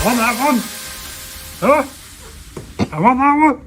I want that one. Huh? I want that one.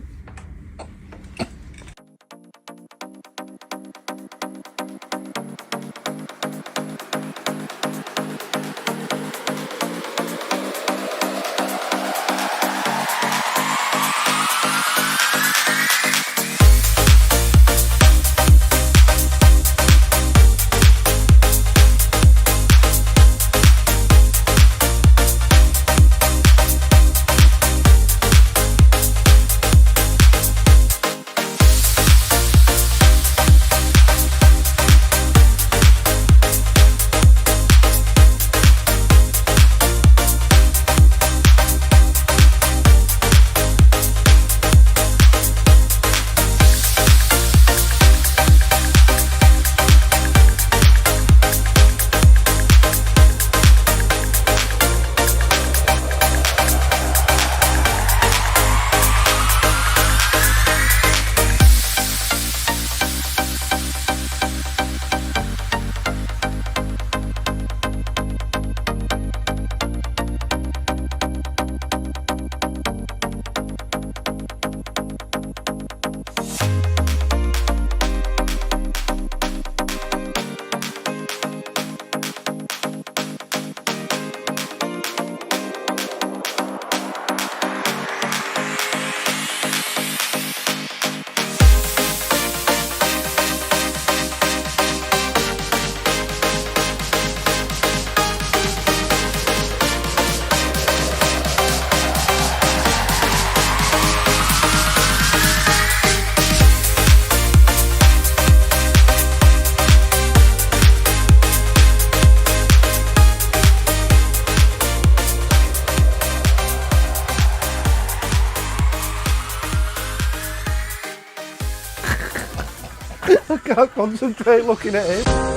I can't concentrate looking at him.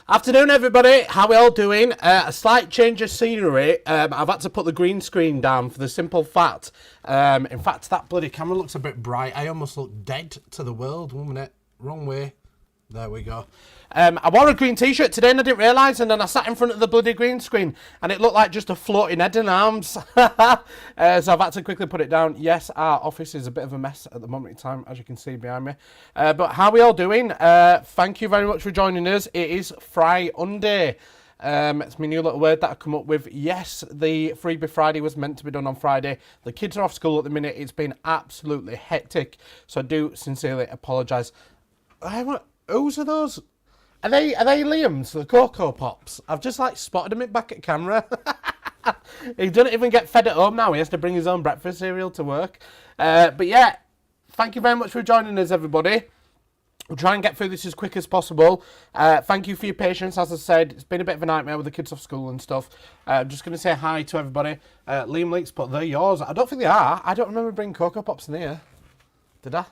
Afternoon everybody, how are we all doing? A slight change of scenery. I've had to put the green screen down for the simple fact, in fact that bloody camera looks a bit bright. I almost look dead to the world. 1 minute, wrong way. There we go. I wore a green t-shirt today and I didn't realise, and then I sat in front of the bloody green screen and it looked like just a floating head and arms. So I've had to quickly put it down. Yes, our office is a bit of a mess at the moment in time, as you can see behind me. But how are we all doing? Thank you very much for joining us. It is FREEBIE. It's my new little word that I come up with. Yes, the Freebie Friday was meant to be done on Friday. The kids are off school at the minute. It's been absolutely hectic. So I do sincerely apologise. Whose are those? Are they Liam's, the Cocoa Pops? I've just like spotted him back at camera. He doesn't even get fed at home now. He has to bring his own breakfast cereal to work. But yeah, thank you very much for joining us, everybody. We'll try and get through this as quick as possible. Thank you for your patience. As I said, it's been a bit of a nightmare with the kids off school and stuff. I'm just going to say hi to everybody. Liam Leaks, but they're yours. I don't think they are. I don't remember bringing Cocoa Pops in here. Did I?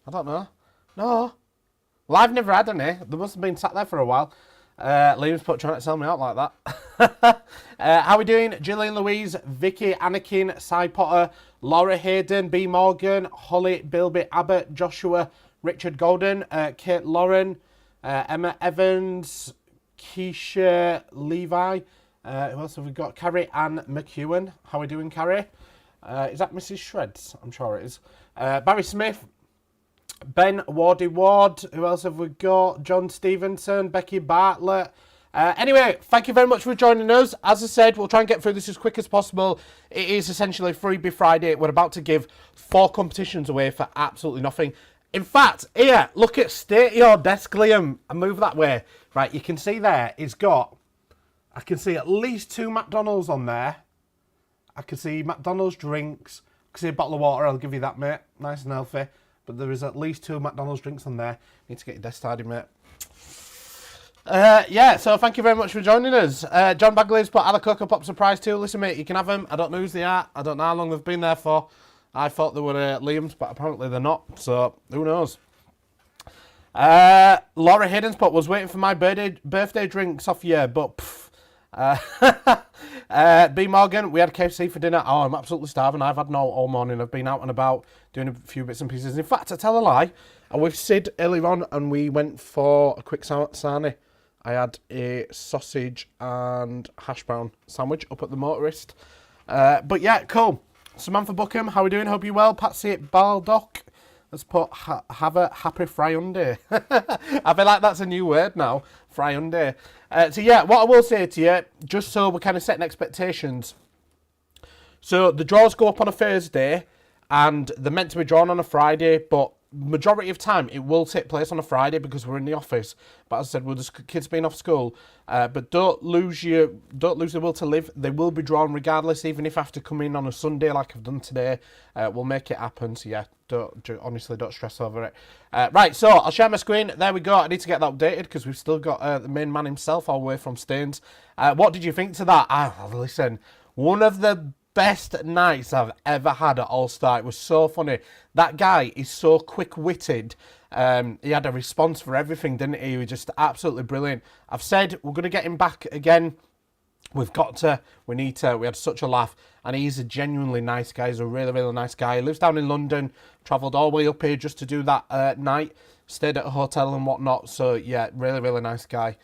I don't know. No. Well, I've never had any. They must have been sat there for a while. Liam's trying to sell me out like that. How are we doing? Gillian Louise, Vicky, Anakin, Cy Potter, Laura Hayden, B. Morgan, Holly, Bilby Abbott, Joshua, Richard Golden, Kate Lauren, Emma Evans, Keisha Levi. Who else have we got? Carrie Ann McEwen. How are we doing, Carrie? Is that Mrs. Shreds? I'm sure it is. Barry Smith. Ben Wardy Ward. Who else have we got? John Stevenson, Becky Bartlett. Anyway, thank you very much for joining us. As I said, we'll try and get through this as quick as possible. It is essentially Freebie Friday. We're about to give 4 competitions away for absolutely nothing. In fact, here, look at State Your Desk, Liam. I move that way. Right, you can see there, it's got I can see at least 2 McDonald's on there. I can see McDonald's drinks. I can see a bottle of water, I'll give you that, mate. Nice and healthy. But there is at least 2 McDonald's drinks on there. Need to get your desk started, mate. Yeah, so thank you very much for joining us. John Bagley's put Ala Cocoa Pop surprise too. Listen, mate, you can have them. I don't know who's they are. I don't know how long they've been there for. I thought they were Liam's, but apparently they're not. So who knows? Laura Hayden's put was waiting for my birthday drinks off you, but B Morgan, we had KFC for dinner. Oh, I'm absolutely starving. I've had no all morning. I've been out and about doing a few bits and pieces. In fact, I tell a lie. I was with Sid earlier on and we went for a quick sarnie. I had a sausage and hash brown sandwich up at the Motorist. But yeah, cool. Samantha Buckham, how are we doing? Hope you're well. Patsy at Baldock has put have a happy FREEBIE. I feel like that's a new word now, FREEBIE. So yeah, what I will say to you, just so we're kind of setting expectations. So the draws go up on a Thursday and they're meant to be drawn on a Friday, but majority of time it will take place on a Friday because we're in the office. But as I said, with the kids being off school, but don't lose the will to live. They will be drawn regardless, even if I have to come in on a Sunday like I've done today. We'll make it happen. So yeah, honestly don't stress over it. Right, so I'll share my screen. There we go. I need to get that updated because we've still got the main man himself all the way from Staines. What did you think to that? Listen, one of the best nights I've ever had at All-Star. It was so funny. That guy is so quick-witted. He had a response for everything, didn't he? He was just absolutely brilliant. I've said we're going to get him back again. We've got to. We need to. We had such a laugh. And he's a genuinely nice guy. He's a really, really nice guy. He lives down in London. Travelled all the way up here just to do that night. Stayed at a hotel and whatnot. So, yeah, really, really nice guy.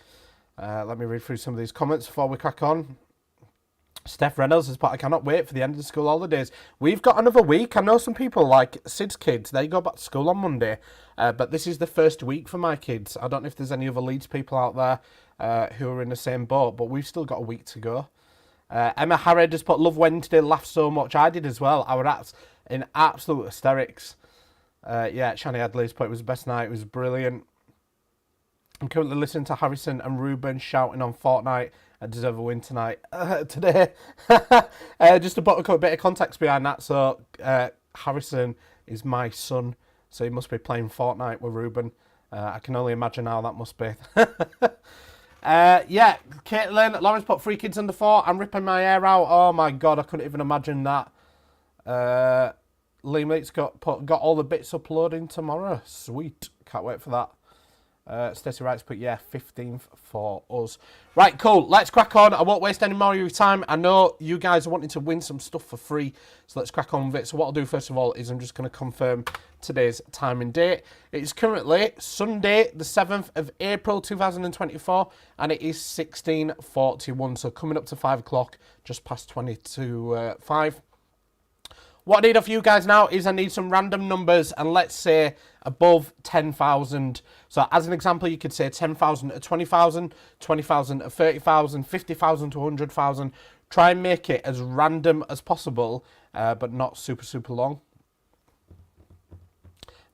Let me read through some of these comments before we crack on. Steph Reynolds has put, I cannot wait for the end of the school holidays. We've got another week. I know some people like Sid's kids, they go back to school on Monday. But this is the first week for my kids. I don't know if there's any other Leeds people out there who are in the same boat, but we've still got a week to go. Emma Harrod has put, love Wednesday, laughed so much. I did as well. I was in absolute hysterics. Yeah, Shani Adley's put, it was the best night. It was brilliant. I'm currently listening to Harrison and Ruben shouting on Fortnite. I deserve a win tonight. Today. Just to put a bit of context behind that. So, Harrison is my son. So, he must be playing Fortnite with Ruben. I can only imagine how that must be. Yeah, Caitlin. Lawrence put 3 kids under 4. I'm ripping my hair out. Oh, my God. I couldn't even imagine that. Liam Leeds got all the bits uploading tomorrow. Sweet. Can't wait for that. Stacey Wright's put, yeah, 15th for us. Right, cool. Let's crack on. I won't waste any more of your time. I know you guys are wanting to win some stuff for free, so let's crack on with it. So what I'll do first of all is I'm just going to confirm today's time and date. It's currently Sunday, the 7th of April, 2024, and it is 16:41. So coming up to 5 o'clock, just past 20 to 5. What I need of you guys now is I need some random numbers, and let's say above 10,000. So as an example, you could say 10,000 to 20,000, 20,000 to 30,000, 50,000 to 100,000. Try and make it as random as possible, but not super, super long.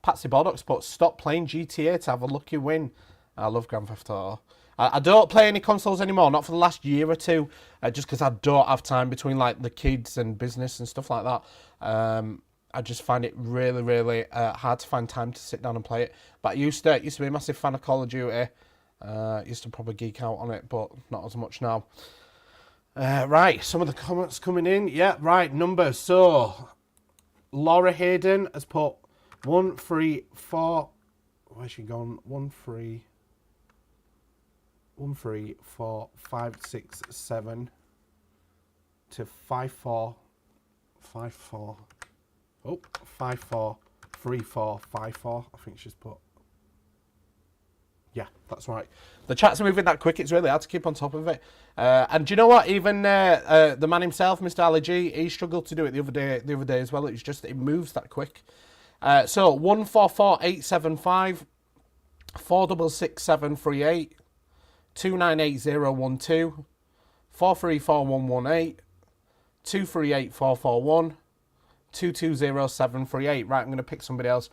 Patsy Baldock's put, stop playing GTA to have a lucky win. I love Grand Theft Auto. I don't play any consoles anymore, not for the last year or two, just because I don't have time between like the kids and business and stuff like that. I just find it really, really hard to find time to sit down and play it. But I used to be a massive fan of Call of Duty. Used to probably geek out on it, but not as much now. Right, some of the comments coming in. Yeah, right, numbers. So, Laura Hayden has put 1, 3, 4. Where's she gone? 1, 3, 4, 5, 6, 7 to 5, 4, 5, 4. Oh, 5, 4, 3, 4, 5, 4. I think she's put. Yeah, that's right. The chats are moving that quick. It's really hard to keep on top of it. And do you know what? Even the man himself, Mr. Ali G, he struggled to do it the other day as well. It's just it moves that quick. So 144875, 466738, 298012, 434118, 238441, 220738. Right, I'm going to pick somebody else.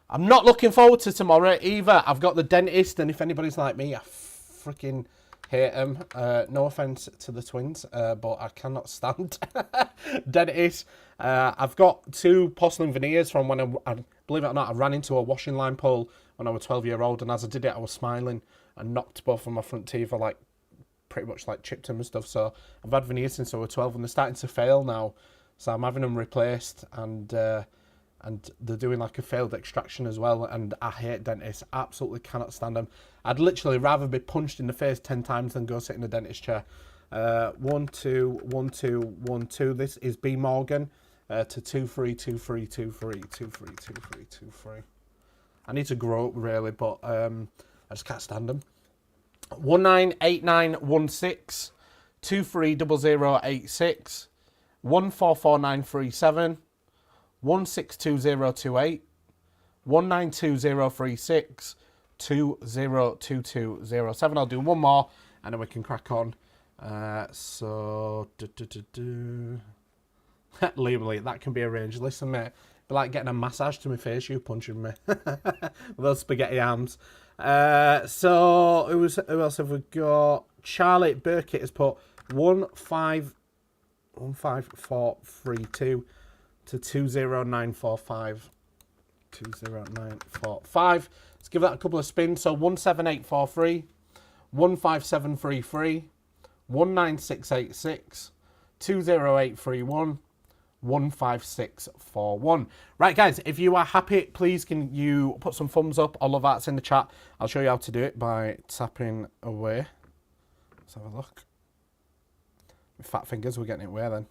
I'm not looking forward to tomorrow either. I've got the dentist, and if anybody's like me, I freaking Hate them. No offence to the twins, but I cannot stand dentists. I've got 2 porcelain veneers from when I believe it or not, I ran into a washing line pole when I was 12-year-old, and as I did it, I was smiling and knocked both of my front teeth. I like pretty much like chipped them and stuff. So I've had veneers since I was 12, and they're starting to fail now. So I'm having them replaced, and they're doing like a failed extraction as well. And I hate dentists. Absolutely cannot stand them. I'd literally rather be punched in the face 10 times than go sit in a dentist chair. 1 2 1 2 1 2. This is B Morgan to 2 3 2 3 2 3 2 3 2 3 2 3. I need to grow up really, but I just can't stand them. 198916 230086 144937 162028 192036 202207. I'll do one more and then we can crack on. Liam Lee, that can be arranged. Listen, mate, be like getting a massage to my face, you punching me with those spaghetti arms. So who else have we got? Charlie Burkett has put 15432 to 20945. 20945. Let's give that a couple of spins. So 17843, 15733, 19686, 20831. 15641. Right, guys, if you are happy, please can you put some thumbs up. All of that's in the chat. I'll show you how to do it by tapping away. Let's have a look. With fat fingers, we're getting it away then.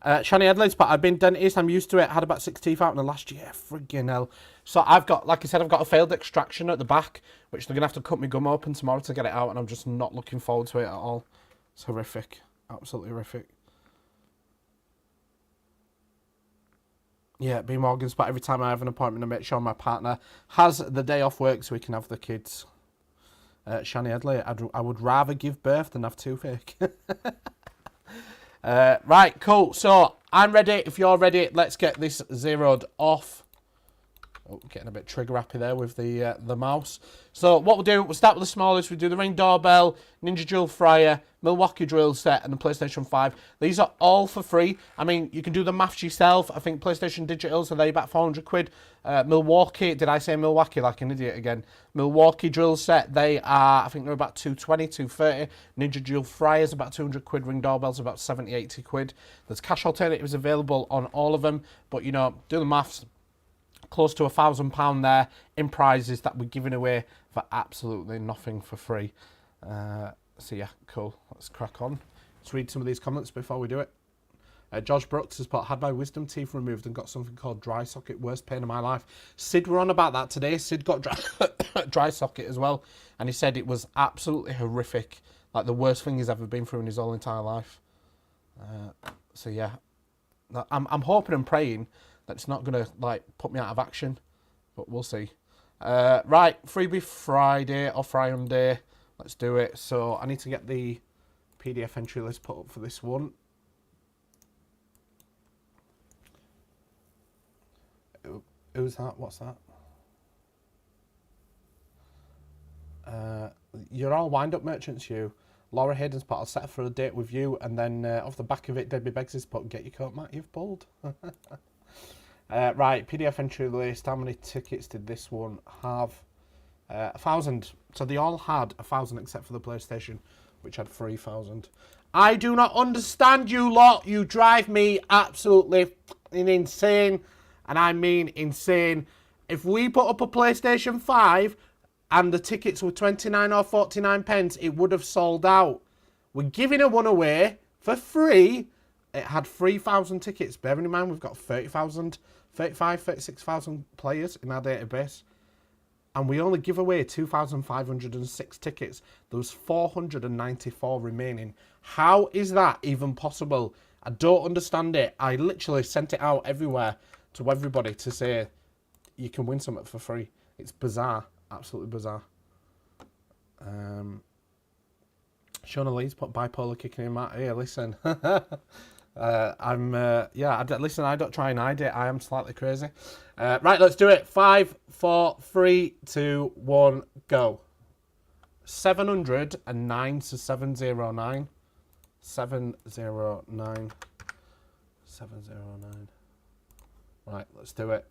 Shani Headlights, but I've been dentist. I'm used to it. Had about 6 teeth out in the last year. Friggin' hell. So I've got, like I said, I've got a failed extraction at the back, which they're going to have to cut my gum open tomorrow to get it out, and I'm just not looking forward to it at all. It's horrific. Absolutely horrific. Yeah, B Morgan's, but every time I have an appointment, I make sure my partner has the day off work so we can have the kids. Shani Headley, I would rather give birth than have toothache. Right, cool. So I'm ready. If you're ready, let's get this zeroed off. Oh, getting a bit trigger happy there with the mouse. So what we'll do, we'll start with the smallest. We do the Ring Doorbell, Ninja Drill Fryer, Milwaukee Drill Set, and the PlayStation 5. These are all for free. I mean, you can do the maths yourself. I think PlayStation Digitals, are they about 400 quid? Milwaukee, did I say Milwaukee like an idiot again? Milwaukee Drill Set, they are, I think they're about 220, 230. Ninja Drill Fryers, about 200 quid. Ring Doorbells, about 70, 80 quid. There's cash alternatives available on all of them. But, you know, do the maths. Close to £1,000 there in prizes that we're giving away for absolutely nothing for free. So yeah, cool. Let's crack on. Let's read some of these comments before we do it. Josh Brooks has put, had my wisdom teeth removed and got something called dry socket, worst pain of my life. Sid were on about that today. Sid got dry socket as well, and he said it was absolutely horrific, like the worst thing he's ever been through in his whole entire life. So yeah, I'm hoping and praying that it's not going to like put me out of action, but we'll see. Right, Freebie Friday or Fri-UNDAY. Let's do it. So I need to get the PDF entry list put up for this one. Who's that? What's that? You're all wind-up merchants, you. Laura Hayden's put, I'll set her for a date with you, and then off the back of it, Debbie Beggs has put, get your coat, Matt, you've pulled. Right, PDF entry list. How many tickets did this one have? 1,000. So they all had 1,000 except for the PlayStation, which had 3,000. I do not understand you lot. You drive me absolutely insane. And I mean insane. If we put up a PlayStation 5 and the tickets were 29 or 49 pence, it would have sold out. We're giving a one away for free. It had 3,000 tickets. Bearing in mind, we've got 30,000, 35, 36,000 players in our database. And we only give away 2,506 tickets. There was 494 remaining. How is that even possible? I don't understand it. I literally sent it out everywhere to everybody to say you can win something for free. It's bizarre. Absolutely bizarre. Shona Lee's put bipolar kicking in, Matt. Hey, listen. Listen, I don't try and hide it. I am slightly crazy. Right, let's do it. 5, 4, 3, 2, 1, go. 709 to 709. 709. 709. Right, let's do it.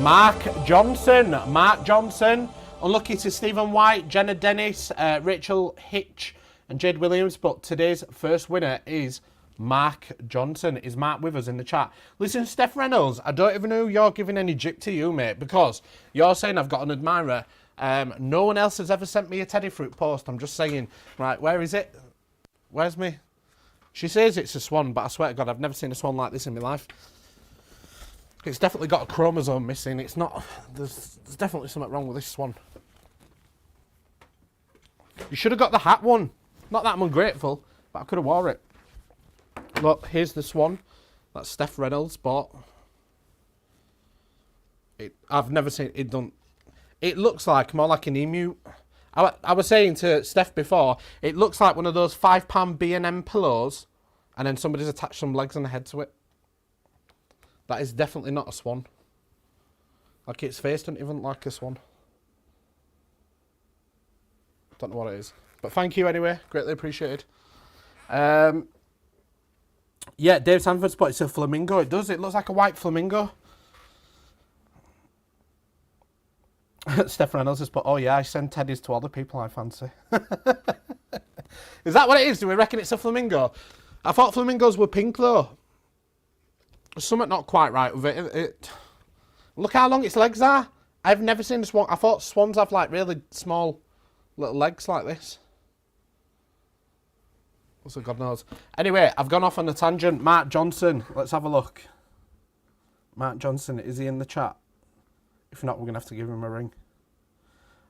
Mark Johnson. Unlucky to Stephen White, Jenna Dennis, Rachel Hitch, and Jade Williams. But today's first winner is Mark Johnson. Is Mark with us in the chat? Listen, Steph Reynolds, I don't even know you're giving any jip to you, mate, because you're saying I've got an admirer. No one else has ever sent me a Teddy Fruit post. I'm just saying. Right, where is it? Where's me? She says it's a swan, but I swear to God, I've never seen a swan like this in my life. It's definitely got a chromosome missing. It's not... There's definitely something wrong with this swan. You should have got the hat one. Not that I'm ungrateful, but I could have wore it. Look, here's the swan. That's Steph Reynolds bought. I've never seen it done. It looks like more like an emu. I was saying to Steph before, it looks like one of those £5 B&M pillows, and then somebody's attached some legs and a head to it. That is definitely not a swan. Like, its face doesn't even look like a swan. Don't know what it is. But thank you anyway. Greatly appreciated. Yeah, Dave Sanford's put it's a flamingo. It does. It looks like a white flamingo. Steph Reynolds has put, oh yeah, I send teddies to all the people I fancy. Is that what it is? Do we reckon it's a flamingo? I thought flamingos were pink though. There's something not quite right with it. Look how long its legs are. I've never seen a swan. I thought swans have like really small little legs like this. So God knows. Anyway, I've gone off on a tangent. Mark Johnson. Let's have a look. Mark Johnson, is he in the chat? If not, we're going to have to give him a ring.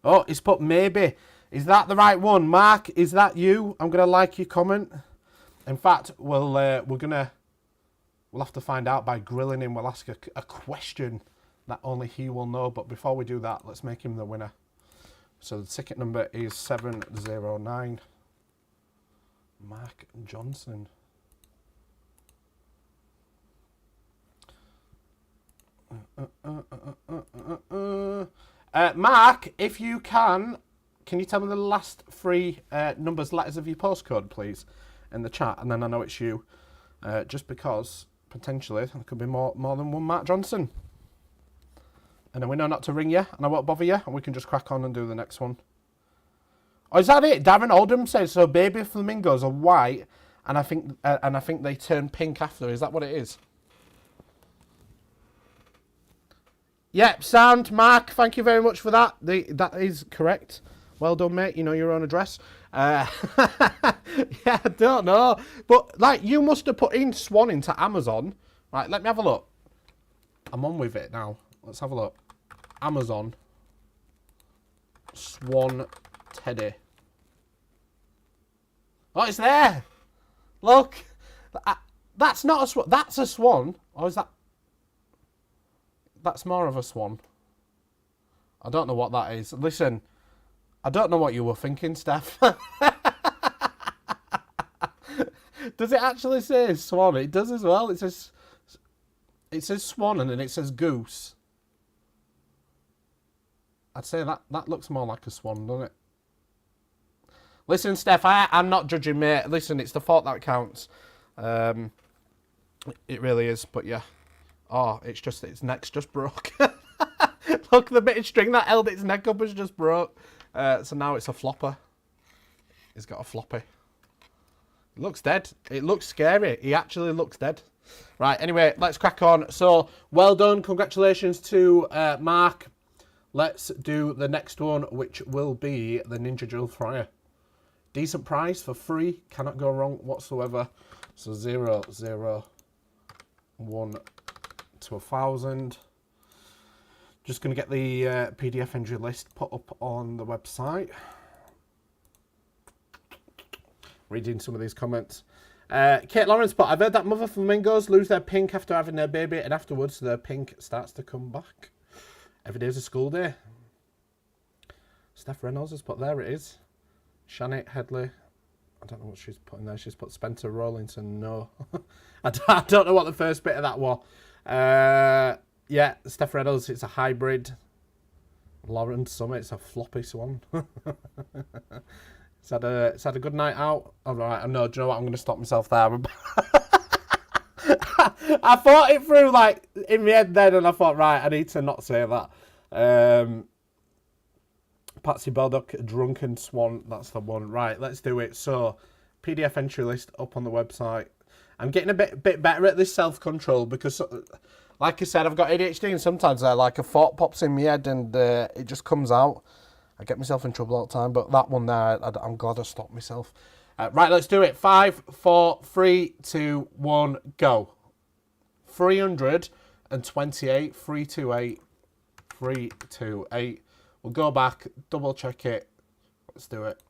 Oh, he's put maybe. Is that the right one? Mark, is that you? I'm going to like your comment. In fact, we'll have to find out by grilling him. We'll ask a question that only he will know. But before we do that, let's make him the winner. So the ticket number is 709. Mark Johnson. Mark, if you can you tell me the last three letters of your postcode, please, in the chat, and then I know it's you. Just because potentially there could be more than one Mark Johnson. And then we know not to ring you, and I won't bother you, and we can just crack on and do the next one. Oh, is that it? Darren Oldham says so. Baby flamingos are white, and I think they turn pink after. Is that what it is? Yep, sound, Mark. Thank you very much for that. That is correct. Well done, mate. You know your own address. Yeah, I don't know. But, like, you must have put in swan into Amazon. Right, let me have a look. I'm on with it now. Let's have a look. Amazon. Swan teddy. Oh, it's there. Look. That's not a swan. That's a swan. Or is that... That's more of a swan. I don't know what that is. Listen, I don't know what you were thinking, Steph. Does it actually say swan? It does as well. It says swan and then it says goose. I'd say that looks more like a swan, doesn't it? Listen, Steph, I'm not judging, mate. Listen, it's the thought that counts. It really is, but yeah. Oh, its neck's just broke. Look, the bit of string that held its neck up has just broke. So now it's a flopper. He's got a floppy. It looks dead. It looks scary. He actually looks dead. Right, anyway, let's crack on. So, well done. Congratulations to Mark. Let's do the next one, which will be the Ninja Drill Fryer. Decent price for free. Cannot go wrong whatsoever. So 0, 0, 1... to 1,000. Just going to get the PDF entry list put up on the website. Reading some of these comments. Kate Lawrence, but I've heard that mother flamingos lose their pink after having their baby, and afterwards their pink starts to come back. Every day's a school day. Steph Reynolds has put, there it is. Shannon Headley. I don't know what she's put in there. She's put Spencer Rawlinson. No. I don't know what the first bit of that was. Yeah, Steph Reynolds, it's a hybrid. Lauren Summit, it's a floppy swan. It's had a good night out. All right, no, do you know what? I'm going to stop myself there. I thought it through, like, in my head then, and I thought, right, I need to not say that. Patsy Baldock, Drunken Swan, that's the one. Right, let's do it. So, PDF entry list up on the website. I'm getting a bit better at this self-control because, like I said, I've got ADHD and sometimes like a thought pops in my head and it just comes out. I get myself in trouble all the time, but that one there, I'm glad I stopped myself. Right, let's do it. 5, 4, 3, 2, 1, go. 328, 328, 328. We'll go back, double check it. Let's do it.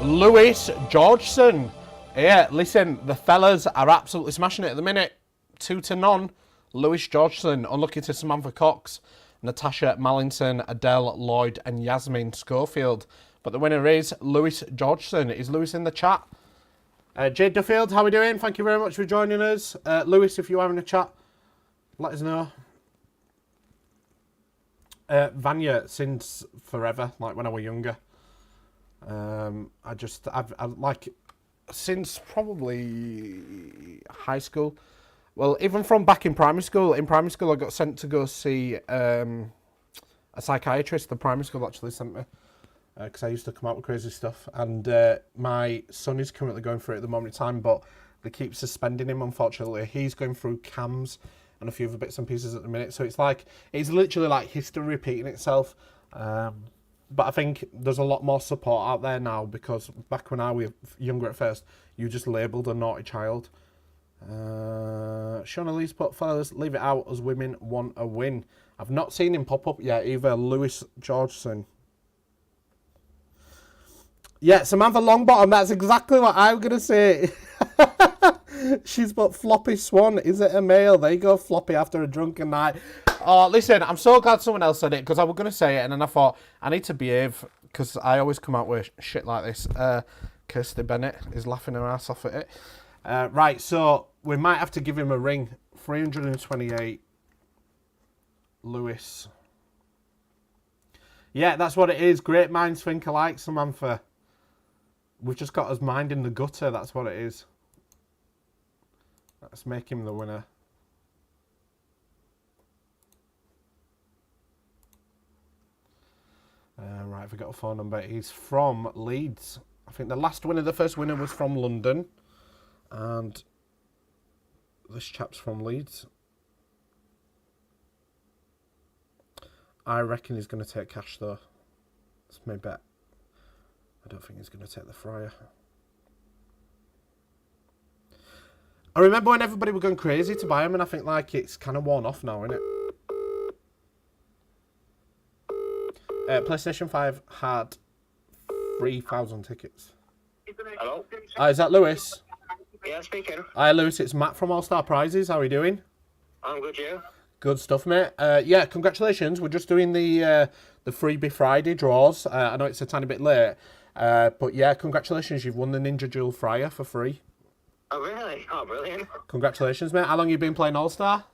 Lewis Georgeson. Yeah, listen, the fellas are absolutely smashing it at the minute. 2-0. Lewis Georgeson, unlucky to Samantha Cox, Natasha Mallington, Adele Lloyd, and Yasmin Schofield. But the winner is Lewis Georgeson. Is Lewis in the chat? Jade Duffield, how are we doing? Thank you very much for joining us. Lewis, if you are in the chat, let us know. Vanya, since forever, like when I was younger. I've like, since probably high school. Well, even from back in primary school. In primary school, I got sent to go see a psychiatrist. The primary school actually sent me. Because I used to come out with crazy stuff. And my son is currently going through it at the moment in time, but they keep suspending him, unfortunately. He's going through CAMS and a few other bits and pieces at the minute. So it's literally like history repeating itself. But I think there's a lot more support out there now because back when I was younger at first, you just labelled a naughty child. Shauna Lee's put, fellas, leave it out as women want a win. I've not seen him pop up yet either. Lewis Georgeson. Yeah, Samantha Longbottom, that's exactly what I'm going to say. She's put floppy swan. Is it a male? There you go, floppy after a drunken night. Oh, listen, I'm so glad someone else said it because I was going to say it and then I thought, I need to behave because I always come out with shit like this. Kirsty Bennett is laughing her ass off at it. Right, so we might have to give him a ring. 328. Lewis. Yeah, that's what it is. Great minds think alike, Samantha. We've just got his mind in the gutter. That's what it is. Let's make him the winner. Right, I've got a phone number. He's from Leeds. I think the first winner was from London. And this chap's from Leeds. I reckon he's going to take cash though. That's my bet. I don't think he's going to take the fryer. I remember when everybody were going crazy to buy them, and I think like it's kind of worn off now, isn't it? PlayStation 5 had 3,000 tickets. Hello? Is that Lewis? Yeah, speaking. Hi Lewis, it's Matt from All Star Prizes. How are you doing? I'm good, you? Good stuff, mate. Yeah, congratulations. We're just doing the Freebie Friday draws. I know it's a tiny bit late, but yeah, congratulations. You've won the Ninja Dual Fryer for free. Oh, really? Oh, brilliant. Congratulations, mate. How long have you been playing All Star?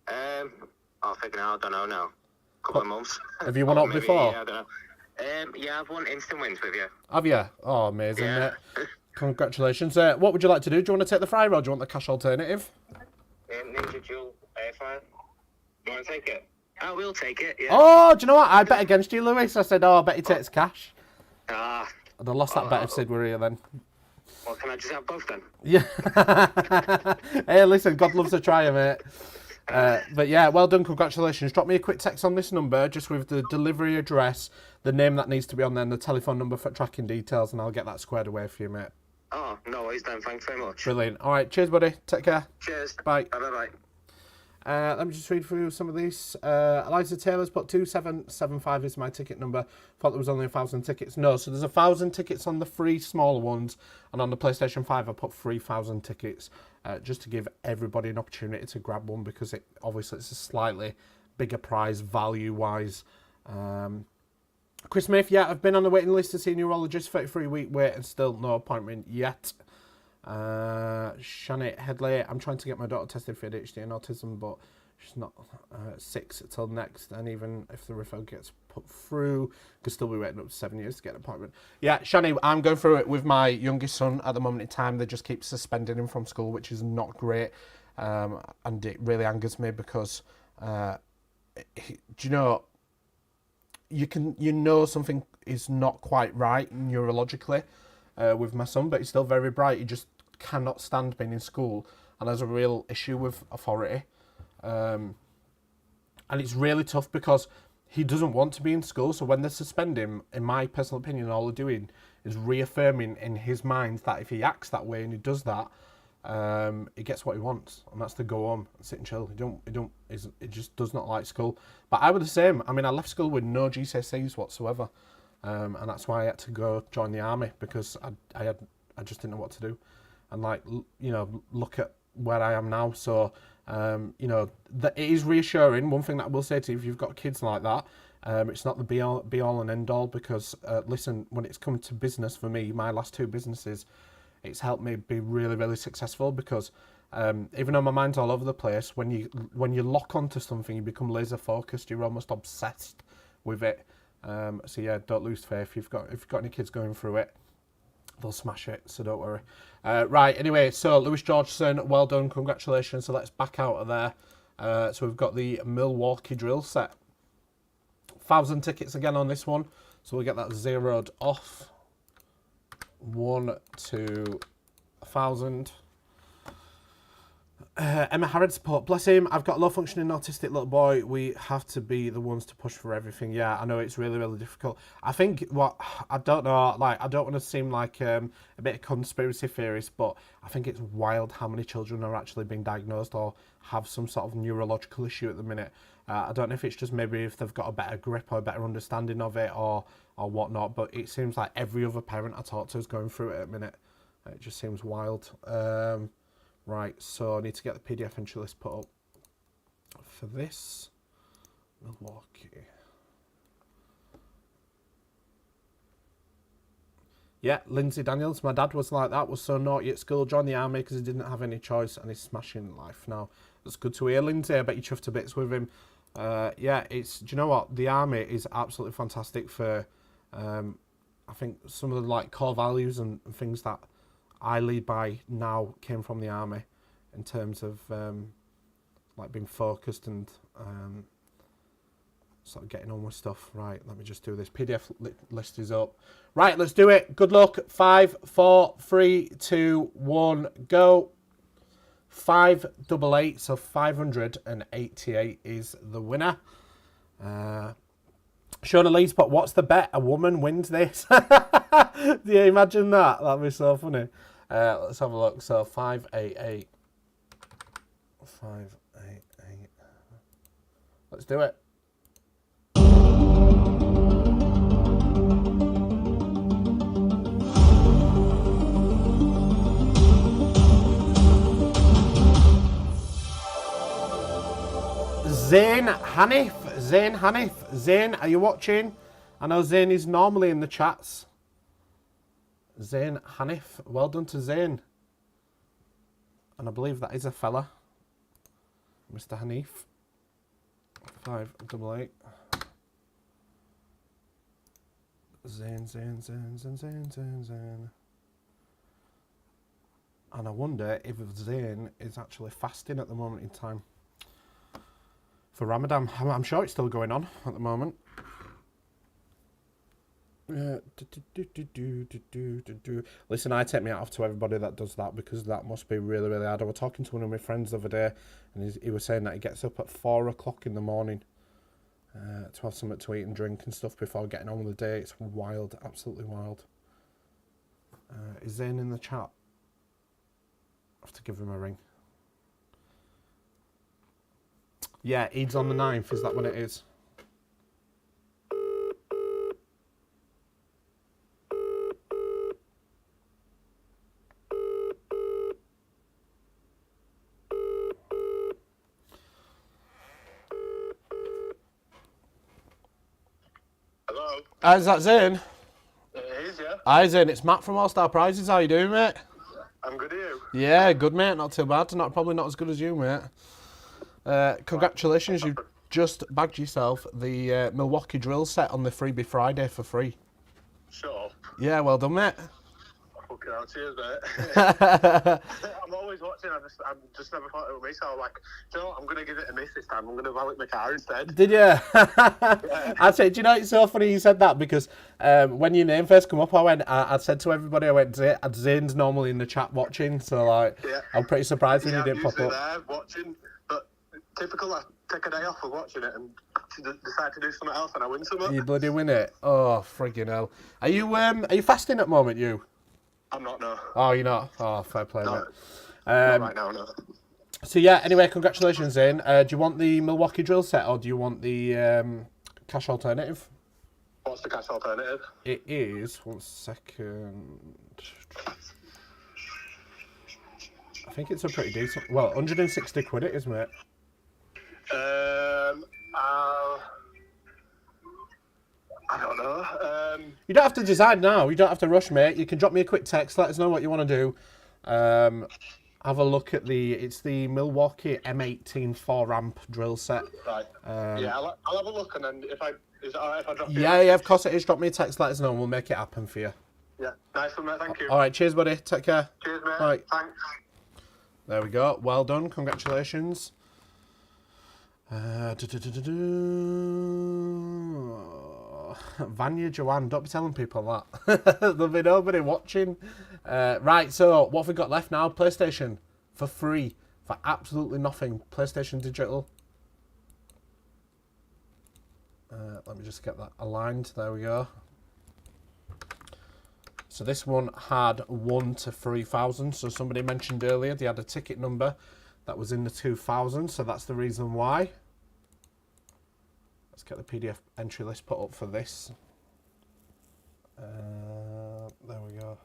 I'll figure it out. I don't know now. Couple of months. Have you won up Maybe, before? Yeah, I don't know. Yeah, I've won instant wins with you. Have you? Oh, amazing, Yeah. mate. Congratulations. What would you like to do? Do you want to take the fryer or do you want the cash alternative? Ninja Dual Air Fryer. You want to take it? I will take it, yeah. Oh, do you know what? I bet against you, Lewis. I said, I bet he takes cash. Ah. I'd have lost that bet if Sid were here then. Well, can I just have both then? Yeah. Hey, listen, God loves a tryer, mate. But yeah, well done, congratulations. Drop me a quick text on this number, just with the delivery address, the name that needs to be on there, and the telephone number for tracking details, and I'll get that squared away for you, mate. Oh, no worries then. Thanks very much. Brilliant. All right, cheers, buddy. Take care. Cheers. Bye. Bye-bye. Let me just read through some of these. Eliza Taylor's put 2775 is my ticket number. Thought there was only 1,000 tickets. No, so there's 1,000 tickets on the free smaller ones, and on the PlayStation 5 I put 3,000 tickets just to give everybody an opportunity to grab one, because obviously it's a slightly bigger prize value-wise. Chris Smith, yeah, I've been on the waiting list to see a neurologist, 33-week wait and still no appointment yet. Shannon Headley, I'm trying to get my daughter tested for ADHD and autism, but she's not 6 till next, and even if the referral gets put through, could still be waiting up to 7 years to get an appointment. Yeah, Shannon, I'm going through it with my youngest son at the moment in time. They just keep suspending him from school, which is not great, and it really angers me because, do you know, you know something is not quite right neurologically with my son, but he's still very bright. He just cannot stand being in school and has a real issue with authority. And it's really tough because he doesn't want to be in school. So when they suspend him, in my personal opinion, all they're doing is reaffirming in his mind that if he acts that way and he does that, he gets what he wants, and that's to go home and sit and chill. He just does not like school. But I was the same. I mean, I left school with no GCSEs whatsoever, and that's why I had to go join the army, because I just didn't know what to do, and look at where I am now. So that it is reassuring. One thing that I will say to you, if you've got kids like that, it's not the be all and end all, because listen, when it's come to business for me, my last 2 businesses, it's helped me be really, really successful, because even though my mind's all over the place, when you lock onto something, you become laser focused. You're almost obsessed with it. So yeah, don't lose faith. If you've got any kids going through it, they'll smash it. So don't worry. Right. Anyway, so Lewis Georgeson, well done, congratulations. So let's back out of there. So we've got the Milwaukee drill set. 1,000 tickets again on this one. So we'll get that zeroed off. 1 to 1,000. Emma Harrod support. Bless him. I've got a low functioning autistic little boy. We have to be the ones to push for everything. Yeah, I know it's really, really difficult. I think I don't know. Like, I don't want to seem like a bit of conspiracy theorist, but I think it's wild how many children are actually being diagnosed or have some sort of neurological issue at the minute. I don't know if it's just maybe if they've got a better grip or a better understanding of it or whatnot, but it seems like every other parent I talk to is going through it at the minute. It just seems wild. Right, so I need to get the PDF entry list put up for this. Milwaukee. Yeah, Lindsay Daniels, my dad was like that, was so naughty at school, joined the army because he didn't have any choice, and he's smashing life now. That's good to hear, Lindsay. I bet you chuffed to bits with him. Yeah, do you know what? The army is absolutely fantastic for, I think some of the like core values and things that I lead by now came from the army, in terms of like being focused and sort of getting on with stuff. Right, let me just do this. PDF list is up. Right, let's do it. Good luck. 5, 4, 3, 2, 1, go. 588, so 588 is the winner. Shona Lee's, but what's the bet? A woman wins this. Do you imagine that? That'd be so funny. Let's have a look. So 588. 588. Let's do it. Zain Hanif. Zain, are you watching? I know Zain is normally in the chats. Zain Hanif, well done to Zain. And I believe that is a fella. Mr. Hanif. 588. Zain. And I wonder if Zain is actually fasting at the moment in time for Ramadan. I'm sure it's still going on at the moment. Listen, I take me out off to everybody that does that, because that must be really, really hard. I was talking to one of my friends the other day, and he was saying that he gets up at 4 o'clock in the morning to have something to eat and drink and stuff before getting on with the day. It's wild, absolutely wild. Is Zane in the chat? I have to give him a ring. Yeah, Eid's on the 9th. Is that when it is? Hello? Is that Zane? It is, yeah. Hi Zane, it's Matt from All Star Prizes. How you doing, mate? I'm good, are you? Yeah, good, mate. Not too bad. Probably not as good as you, mate. Congratulations, you've just bagged yourself the Milwaukee drill set on the Freebie Friday for free. Shut up. Yeah, well done, mate. Fucking hell, cheers, mate. I'm always watching, I just never thought it would be, so I'm like, you know what, I'm going to give it a miss this time, I'm going to valet my car instead. Did you? I'd say, do you know, it's so funny you said that, because when your name first come up, I said to everybody, Zane's normally in the chat watching, so like, yeah. I'm pretty surprised when you didn't pop up. There watching, but typical, I take a day off of watching it and decide to do something else and I win something. You bloody win it. Oh, friggin' hell. Are you fasting at the moment, you? I'm not, no. Oh, you're not? Oh, fair play, no. mate. Not right now, no. So, yeah, anyway, congratulations, Zane. Do you want the Milwaukee drill set or do you want the cash alternative? What's the cash alternative? It is, 1 second. I think it's a pretty decent, well, 160 quid it is, mate. I don't know. You don't have to decide now. You don't have to rush, mate. You can drop me a quick text. Let us know what you want to do. Have a look at it's the Milwaukee M18 4-ramp drill set. Right. Yeah, I'll have a look and then is it alright if I drop you? Yeah, of course it is. Drop me a text. Let us know and we'll make it happen for you. Yeah, nice one, mate. Thank you. All right, cheers, buddy. Take care. Cheers, mate. Bye. Thanks. There we go. Well done. Congratulations. Vanya Joanne, don't be telling people that. There'll be nobody watching. Right, so what have we got left now? PlayStation for free, for absolutely nothing. PlayStation Digital. Let me just get that aligned. There we go. So this one had 1 to 3,000. So somebody mentioned earlier they had a ticket number that was in the 2,000. So that's the reason why. Let's get the PDF entry list put up for this. There we go.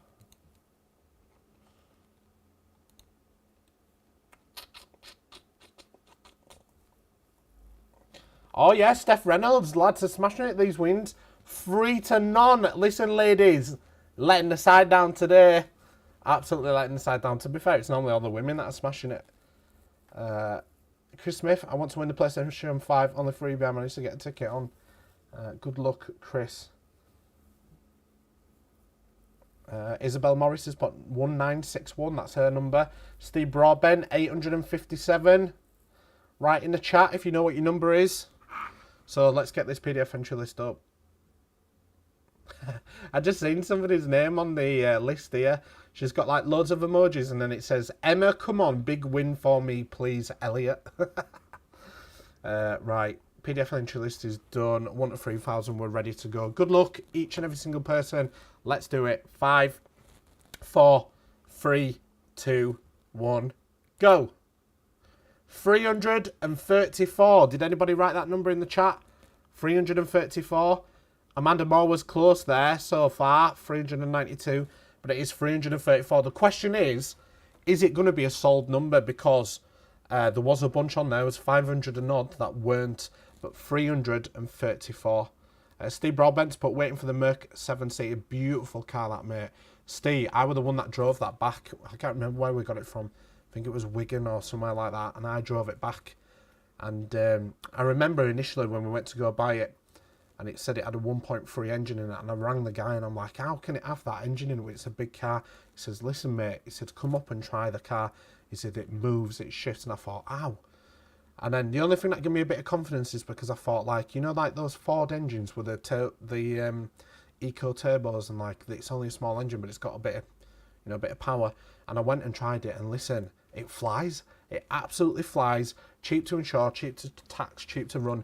Oh yeah, Steph Reynolds, lads are smashing it these wins. 3 to none. Listen, ladies, letting the side down today. Absolutely letting the side down. To be fair, it's normally all the women that are smashing it. Chris Smith, I want to win the PlayStation 5 on the freebie. I managed to get a ticket on. Good luck, Chris. Isabel Morris has put 1961. That's her number. Steve Broadbent, 857. Write in the chat if you know what your number is. So let's get this PDF entry list up. I just seen somebody's name on the list here. She's got like loads of emojis and then it says, Emma, come on, big win for me, please, Elliot. Right, PDF entry list is done. 1 to 3,000, we're ready to go. Good luck, each and every single person. Let's do it. 5, 4, 3, 2, 1, go. 334. Did anybody write that number in the chat? 334. Amanda Moore was close there so far, 392, but it is 334. The question is it going to be a sold number? Because there was a bunch on there. It was 500 and odd that weren't, but 334. Steve Broadbent's put waiting for the Merc 7-seater. Beautiful car, that, mate. Steve, I was the one that drove that back. I can't remember where we got it from. I think it was Wigan or somewhere like that, and I drove it back. And I remember initially when we went to go buy it, and it said it had a 1.3 engine in it, and I rang the guy and I'm like, how can it have that engine in it? It's a big car. He says, listen, mate, he said, come up and try the car. He said, it moves, it shifts, and I thought, ow. And then the only thing that gave me a bit of confidence is because I thought, like, you know, like those Ford engines with the Eco Turbos, and like, it's only a small engine, but it's got a bit of, you know, a bit of power. And I went and tried it, and listen, it flies. It absolutely flies. Cheap to insure, cheap to tax, cheap to run.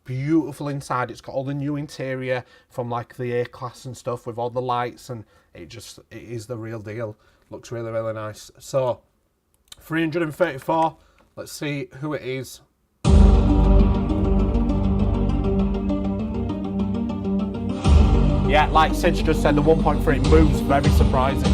beautiful inside. It's got all the new interior from like the A-class and stuff with all the lights, and it is the real deal. Looks really, really nice. So 334. Let's see who it is. Yeah, like Sidge just said, the 1.3 moves, very surprising.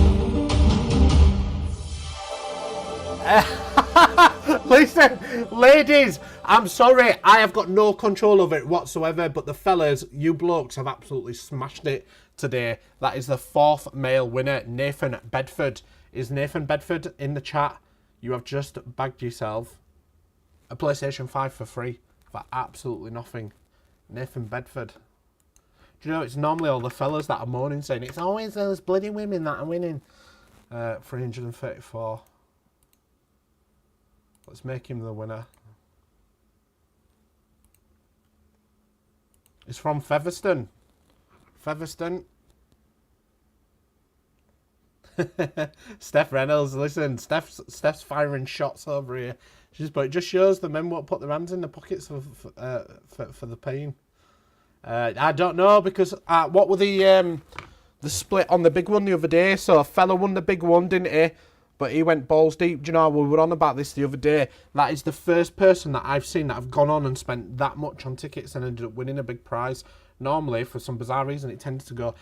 Listen, ladies, I'm sorry, I have got no control of it whatsoever, but the fellas, you blokes have absolutely smashed it today. That is the 4th male winner, Nathan Bedford. Is Nathan Bedford in the chat? You have just bagged yourself a PlayStation 5 for free for absolutely nothing. Nathan Bedford. Do you know, it's normally all the fellas that are moaning, saying it's always those bloody women that are winning. 334. Let's make him the winner. It's from Featherstone. Featherstone. Steph Reynolds, listen, Steph's firing shots over here. But it just shows the men won't put their hands in the pockets for the pain. I don't know, because what were the split on the big one the other day? So a fella won the big one, didn't he? But he went balls deep. Do you know, we were on about this the other day. That is the first person that I've seen that have gone on and spent that much on tickets and ended up winning a big prize. Normally, for some bizarre reason, it tends to go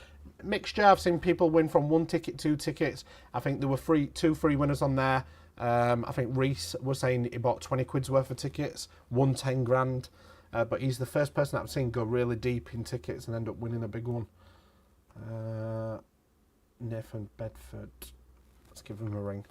mixture. I've seen people win from 1 ticket, 2 tickets. I think there were 2 free winners on there. I think Reese was saying he bought 20 quid's worth of tickets, won 10 grand. But he's the first person that I've seen go really deep in tickets and end up winning a big one. Nathan Bedford. Let's give him a ring.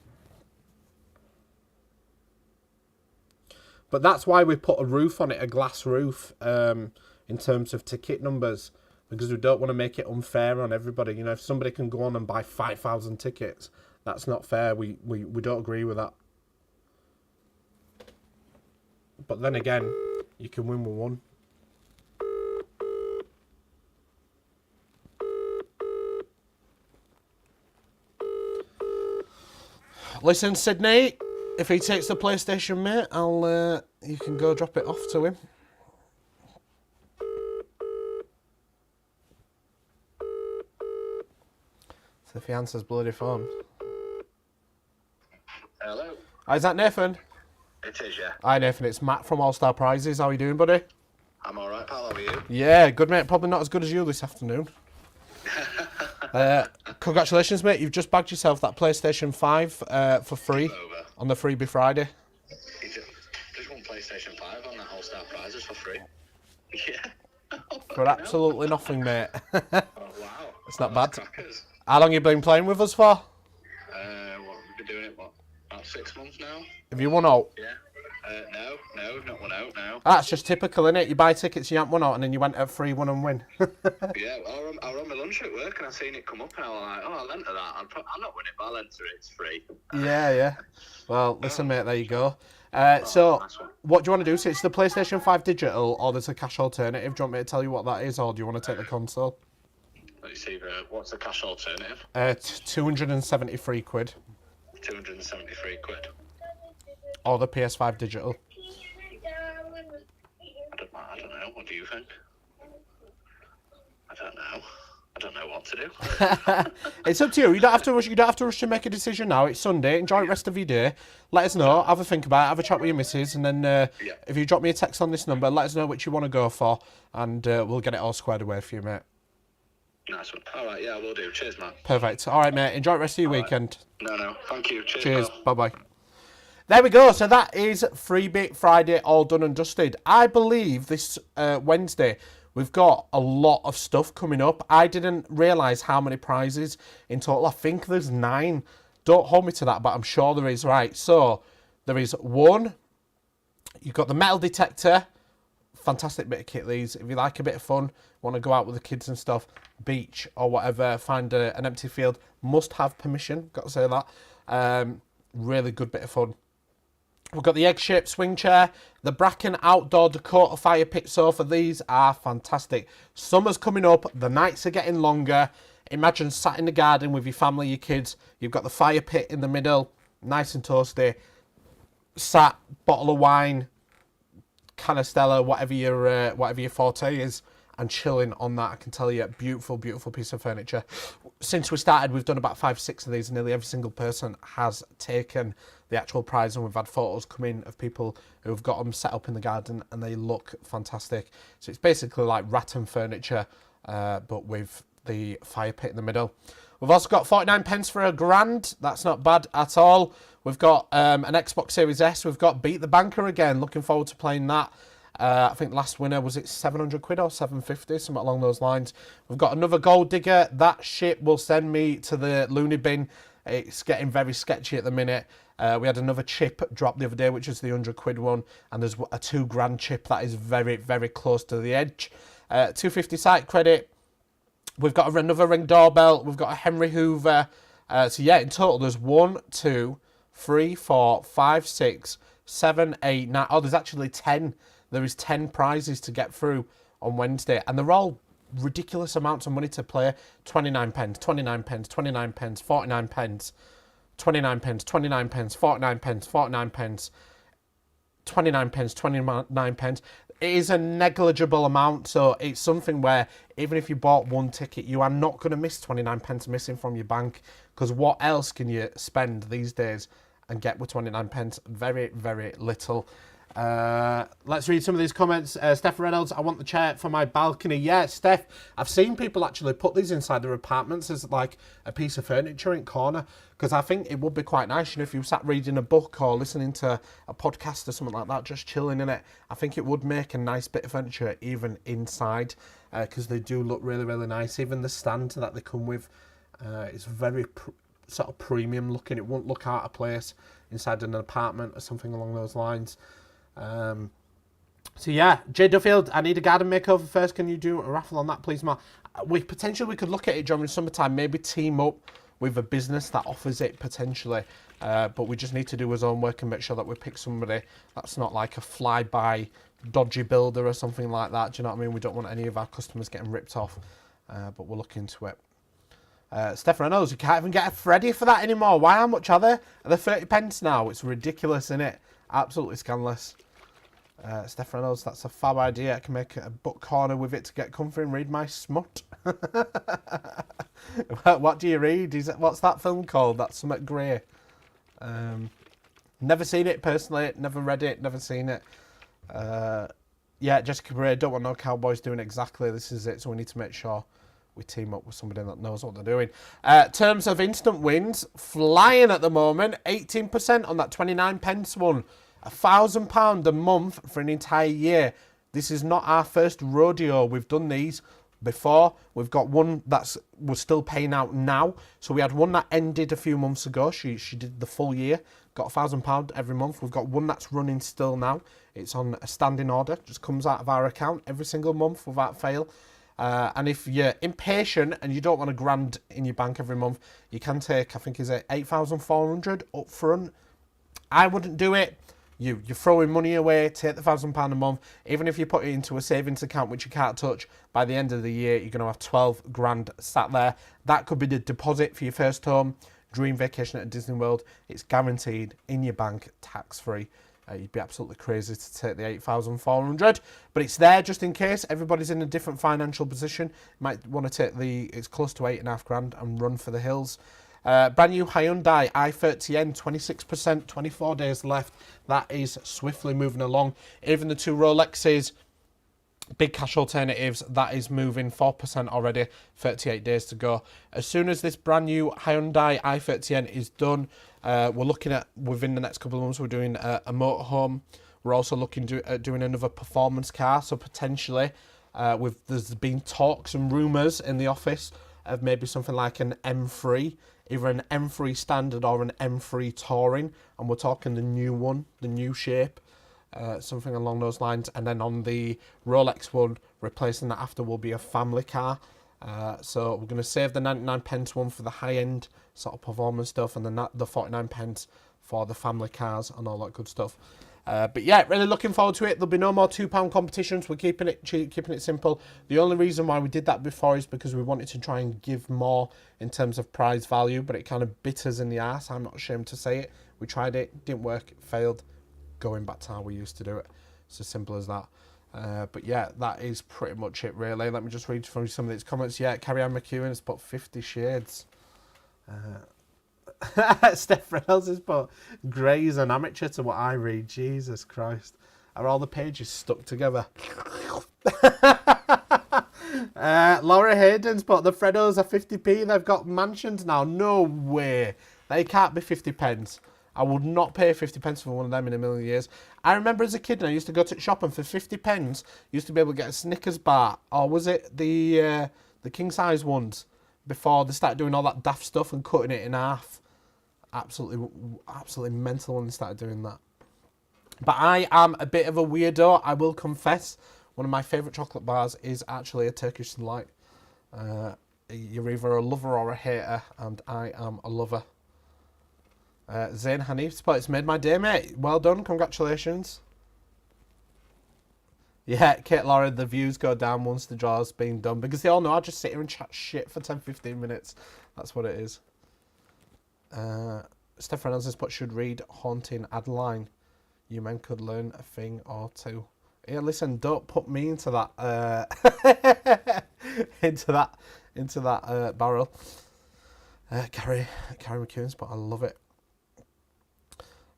But that's why we put a roof on it, a glass roof, in terms of ticket numbers, because we don't want to make it unfair on everybody. You know, if somebody can go on and buy 5,000 tickets, that's not fair. We don't agree with that. But then again, you can win with 1. Listen, Sydney, if he takes the PlayStation, mate, you can go drop it off to him. So if he answers bloody phone. Hello. Hi, is that Nathan? It is, yeah. Hi, Nathan. It's Matt from All Star Prizes. How are you doing, buddy? I'm all right, pal. How are you? Yeah, good, mate. Probably not as good as you this afternoon. Congratulations, mate. You've just bagged yourself that PlayStation 5 for free on the Freebie Friday. You just won PlayStation 5 on that All Star Prizes for free. Yeah. For absolutely nothing, mate. Oh, wow. It's not bad. Crackers. How long have you been playing with us for? We've been doing it, about 6 months now? Have you won out? Yeah. No, we've not won out now. That's just typical, isn't it? You buy tickets, you haven't won out, and then you went at free one and win. Yeah, I was on my lunch at work and I seen it come up and I was like, oh, I'll enter that. I'll not win it, but I'll enter it. It's free. Yeah. Well, listen, mate, there you go. So, nice one. What do you want to do? So it's the PlayStation 5 digital, or there's a cash alternative. Do you want me to tell you what that is, or do you want to take the console? Let's see, what's the cash alternative? 273 quid. 273 quid. Or the PS5 digital. I don't know. What do you think? I don't know. I don't know what to do. It's up to you. You don't have to rush. You don't have to rush to make a decision now. It's Sunday. Enjoy the rest of your day. Let us know. Have a think about it. Have a chat with your missus, and then if you drop me a text on this number, let us know which you want to go for, and we'll get it all squared away for you, mate. Nice one. All right. Yeah, we'll do. Cheers, man. Perfect. All right, mate. Enjoy the rest of your weekend. No. Thank you. Cheers. Bye bye. There we go. So that is Freebie Friday, all done and dusted. I believe this Wednesday we've got a lot of stuff coming up. I didn't realise how many prizes in total. I think there's 9. Don't hold me to that, but I'm sure there is. Right. So there is 1. You've got the metal detector. Fantastic bit of kit, these. If you like a bit of fun, want to go out with the kids and stuff, beach or whatever, find an empty field. Must have permission. Got to say that. Really good bit of fun. We've got the egg-shaped swing chair, the Bracken Outdoor Dakota Fire Pit sofa. These are fantastic. Summer's coming up, the nights are getting longer. Imagine sat in the garden with your family, your kids. You've got the fire pit in the middle, nice and toasty. Sat, bottle of wine, Canastella, whatever your forte is, and chilling on that. I can tell you, beautiful, beautiful piece of furniture. Since we started, we've done about 5, 6 of these. Nearly every single person has taken the actual prize, and we've had photos come in of people who've got them set up in the garden, and they look fantastic. So it's basically like rattan furniture, but with the fire pit in the middle. We've also got 49 pence for £1,000. That's not bad at all. We've got an Xbox Series S. We've got Beat the Banker again. Looking forward to playing that. I think last winner, was it 700 quid or 750, something along those lines. We've got another Gold Digger. That shit will send me to the loony bin. It's getting very sketchy at the minute. We had another chip drop the other day, which is the 100 quid one, and there's a £2,000 chip that is very, very close to the edge. 250 site credit. We've got another Ring doorbell. We've got a Henry Hoover. So yeah, in total, there's 1, 2, 3, 4, 5, 6, 7, 8, 9. Oh, there's actually 10. There is 10 prizes to get through on Wednesday, and they're all ridiculous amounts of money to play. 29 pence, 29 pence, 29 pence, 49 pence, 29 pence, 29 pence, 49 pence, 49 pence, 29 pence, 29 pence. It is a negligible amount, so it's something where even if you bought one ticket, you are not going to miss 29 pence missing from your bank, because what else can you spend these days and get with 29 pence? Very, very little. Let's read some of these comments. Steph Reynolds, I want the chair for my balcony. Yeah, Steph, I've seen people actually put these inside their apartments as like a piece of furniture in corner, because I think it would be quite nice, you know, if you sat reading a book or listening to a podcast or something like that, just chilling in it. I think it would make a nice bit of furniture even inside, because they do look really, really nice. Even the stand that they come with is very sort of premium looking. It won't look out of place inside an apartment or something along those lines. So yeah, Jay Duffield, I need a garden makeover first. Can you do a raffle on that, please, Mark? We could look at it during summertime, maybe team up with a business that offers it potentially. But we just need to do his own work and make sure that we pick somebody that's not like a fly-by dodgy builder or something like that. Do you know what I mean? We don't want any of our customers getting ripped off, but we'll look into it. Steph Reynolds, you can't even get a Freddy for that anymore. Why? How much are they? Are they 30 pence now? It's ridiculous, isn't it? Absolutely scandalous. Steph Reynolds, that's a fab idea. I can make a book corner with it to get comfy and read my smut. What do you read? What's that film called? That's something grey. Never seen it personally. Never read it. Never seen it. Yeah, Jessica Bray, don't want no cowboys doing exactly. This is it. So we need to make sure we team up with somebody that knows what they're doing. Terms of instant wins, flying at the moment. 18% on that 29 pence one. £1,000 a month for an entire year. This is not our first rodeo. We've done these before. We've got one we're still paying out now. So we had one that ended a few months ago. She did the full year, got £1,000 every month. We've got one that's running still now. It's on a standing order, just comes out of our account every single month without fail. And if you're impatient and you don't want £1,000 in your bank every month, you can take, I think, is it 8,400 up front? I wouldn't do it. You're throwing money away. Take the £1,000 a month. Even if you put it into a savings account, which you can't touch, by the end of the year, you're going to have 12 grand sat there. That could be the deposit for your first home, dream vacation at Disney World. It's guaranteed in your bank, tax-free. You'd be absolutely crazy to take the 8,400, but it's there just in case. Everybody's in a different financial position. You might want to take it's close to 8.5 grand and run for the hills. Brand new Hyundai i30N, 26%, 24 days left. That is swiftly moving along. Even the two Rolexes, big cash alternatives, that is moving 4% already, 38 days to go. As soon as this brand new Hyundai i30N is done, we're looking at, within the next couple of months, we're doing a motorhome. We're also looking at doing another performance car, so potentially there's been talks and rumours in the office of maybe something like an M3, either an M3 Standard or an M3 Touring, and we're talking the new one, the new shape, something along those lines. And then on the Rolex one, replacing that after will be a family car. So we're going to save the 99 pence one for the high-end sort of performance stuff, and then the 49 pence for the family cars and all that good stuff. But yeah, really looking forward to it. There'll be no more £2 competitions. We're keeping it cheap, keeping it simple. The only reason why we did that before is because we wanted to try and give more in terms of prize value, but it kind of bit us in the arse. I'm not ashamed to say it. We tried it, didn't work, failed. Going back to how we used to do it. It's as simple as that. But yeah, that is pretty much it really. Let me just read through some of these comments. Yeah, Carrie Ann McEwen has put 50 Shades. Steph Reynolds has put Grey's an amateur to what I read. Jesus Christ. Are all the pages stuck together? Laura Hayden's put the Freddos are 50p. They've got mansions now. No way. They can't be 50 pence. I would not pay 50 pence for one of them in a million years. I remember as a kid, and I used to go to shop, and for 50 pence, you used to be able to get a Snickers bar, or was it the king size ones before they started doing all that daft stuff and cutting it in half? Absolutely mental when they started doing that. But I am a bit of a weirdo, I will confess. One of my favourite chocolate bars is actually a Turkish Delight. You're either a lover or a hater, and I am a lover. Zayn Hanif's put, it's made my day, mate. Well done, congratulations. Yeah, Kate Laura, the views go down once the draw's been done. Because they all know I just sit here and chat shit for 10-15 minutes. That's what it is. Steph Reynolds has put, should read Haunting Adeline. You men could learn a thing or two. Yeah, listen, don't put me into that into that barrel. Carrie McEwen's put, I love it.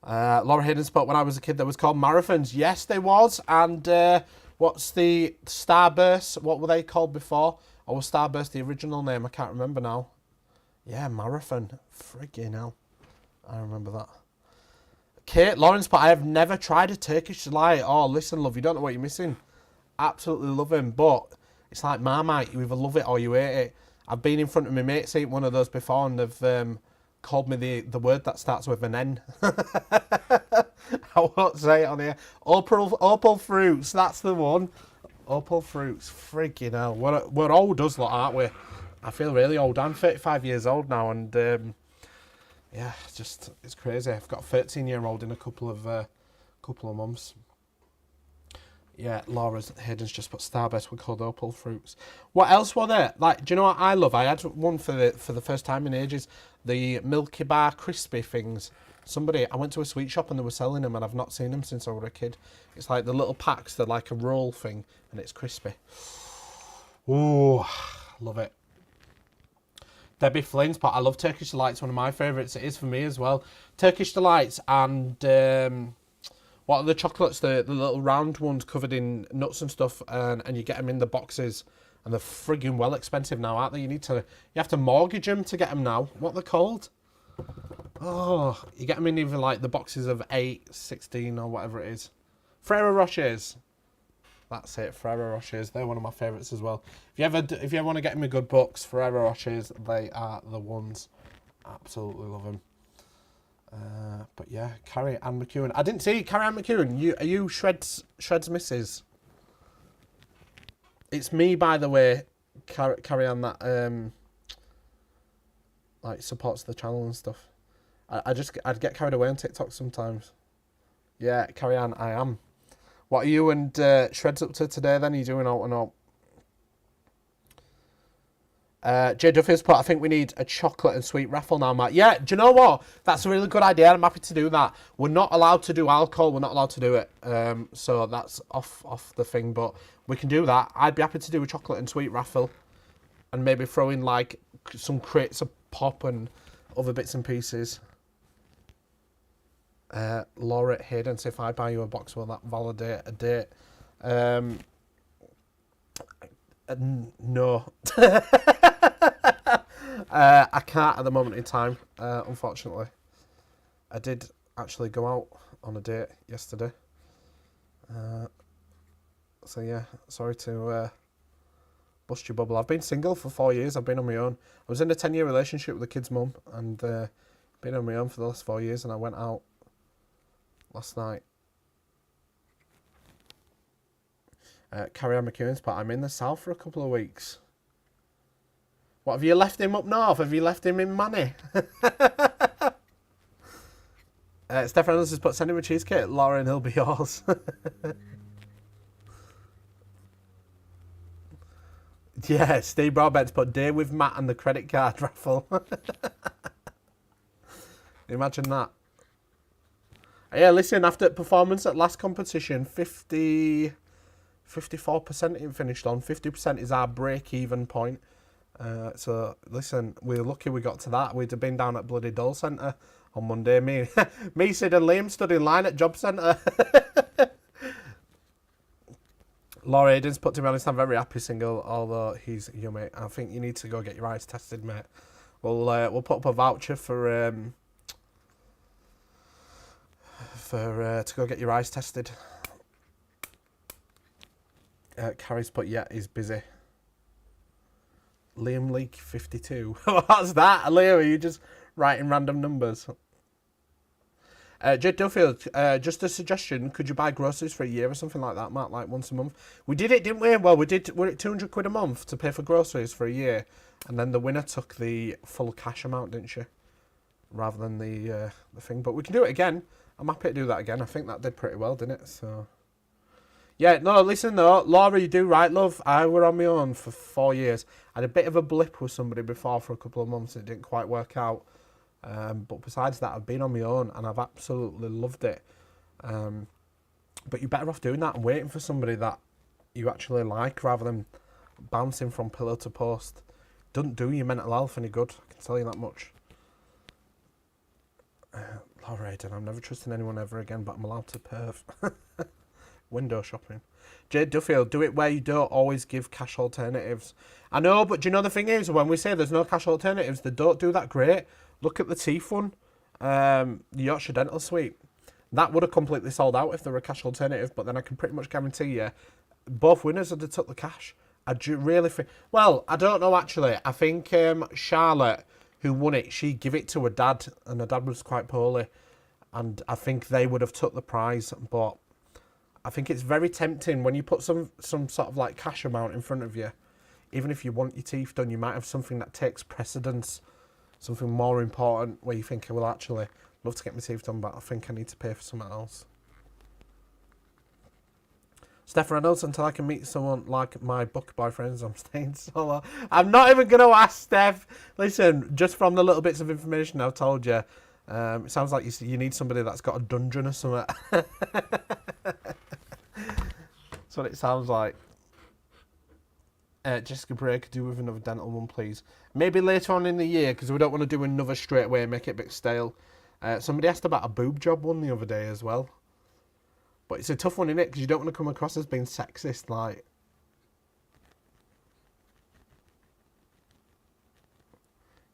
Laura Hayden's put, when I was a kid, there was called marathons. Yes, there was. And what's the Starburst? What were they called before? Or was Starburst the original name? I can't remember now. Yeah, marathon. Friggin' hell. I remember that. Kate Lawrence, but I have never tried a Turkish Delight. Oh, listen, love, you don't know what you're missing. Absolutely love him, but it's like Marmite. You either love it or you hate it. I've been in front of my mates eating one of those before, and they've called me the word that starts with an N. I won't say it on here. Opal fruits, that's the one. Opal fruits, freaking hell. We're old, us lot, aren't we? I feel really old. I'm 35 years old now, and yeah, it's crazy. I've got a 13-year-old in a couple of months. Yeah, Laura's Hayden's just put Starburst. We called Opal fruits. What else were there? Like, do you know what I love? I had one for the first time in ages. The Milky Bar crispy things. I went to a sweet shop and they were selling them, and I've not seen them since I was a kid. It's like the little packs. They're like a roll thing, and it's crispy. Ooh, love it. Debbie Flynn's pot. I love Turkish Delights. One of my favourites. It is for me as well. Turkish Delights and what are the chocolates? The little round ones covered in nuts and stuff, and you get them in the boxes, and they're friggin' well expensive now, aren't they? You have to mortgage them to get them now. What are they called? Oh, you get them in even like the boxes of 8, 16 or whatever it is. Ferrero Rochers. That's it, Ferrero Rochers. They're one of my favourites as well. If you ever want to get me good books, Ferrero Rochers, they are the ones. Absolutely love them. But yeah, Carrie Ann McEwen. I didn't see Carrie Ann McEwen. Are you Shreds Misses? It's me, by the way, Carrie Ann, that like supports the channel and stuff. I'd get carried away on TikTok sometimes. Yeah, Carrie Ann, I am. What are you and Shreds up to today then? Are you doing out and out? Jay Duffy's put, I think we need a chocolate and sweet raffle now, Matt. Yeah, do you know what? That's a really good idea. I'm happy to do that. We're not allowed to do alcohol. We're not allowed to do it. So that's off the thing, but we can do that. I'd be happy to do a chocolate and sweet raffle and maybe throw in like some crates of pop and other bits and pieces. Laura Hayden, if I buy you a box, will that validate a date? No. I can't at the moment in time, unfortunately. I did actually go out on a date yesterday. So yeah, sorry to bust your bubble. I've been single for 4 years. I've been on my own. I was in a 10-year relationship with the kid's mum, and been on my own for the last 4 years, and I went out last night. Carrie Ann McEwen's part. I'm in the south for a couple of weeks. What, have you left him up north? Have you left him in money? Stefan has put, send him a cheesecake, Laura, and he'll be yours. Yeah, Steve Broadbent's put, day with Matt and the credit card raffle. Imagine that. Yeah, listen, after performance at last competition, 54% it finished on. 50% is our break-even point. So, listen, we're lucky we got to that. We'd have been down at bloody Dole Centre on Monday. Me, Sid and Liam stood in line at Job Centre. Laura Aiden's put, to be honest, I'm very happy single, although he's yummy. I think you need to go get your eyes tested, mate. We'll put up a voucher to go get your eyes tested. Carrie's put, yeah, he's busy. Liam Leake 52. What's that? Liam, are you just writing random numbers? Jed Duffield, just a suggestion. Could you buy groceries for a year or something like that, Matt? Like once a month. We did it, didn't we? Well, we're at £200 a month to pay for groceries for a year, and then the winner took the full cash amount, didn't she? Rather than the thing. But we can do it again. I'm happy to do that again. I think that did pretty well, didn't it? So. Yeah, no, listen though, Laura, you do right, love. I were on my own for 4 years. I had a bit of a blip with somebody before for a couple of months. It didn't quite work out. But besides that, I've been on my own and I've absolutely loved it. But you're better off doing that and waiting for somebody that you actually like rather than bouncing from pillar to post. Doesn't do your mental health any good, I can tell you that much. Laura Aiden, I'm never trusting anyone ever again, but I'm allowed to perv. Window shopping. Jade Duffield, do it where you don't always give cash alternatives. I know, but do you know the thing is, when we say there's no cash alternatives, they don't do that great. Look at the teeth one, the Yorkshire Dental Suite. That would have completely sold out if there were a cash alternative, but then I can pretty much guarantee you, both winners would have took the cash. I do really think... Well, I don't know actually. I think Charlotte, who won it, she gave it to her dad, and her dad was quite poorly. And I think they would have took the prize, but... I think it's very tempting when you put some sort of like cash amount in front of you. Even if you want your teeth done, you might have something that takes precedence, something more important where you think, well, actually, I'd love to get my teeth done, but I think I need to pay for something else. Steph Reynolds, until I can meet someone like my book boyfriends, I'm staying solo. I'm not even going to ask Steph. Listen, just from the little bits of information I've told you, it sounds like you need somebody that's got a dungeon or something. That's what it sounds like. Jessica Bray could do with another dental one, please. Maybe later on in the year, because we don't want to do another straight away and make it a bit stale. Somebody asked about a boob job one the other day as well. But it's a tough one, innit? Because you don't want to come across as being sexist, like...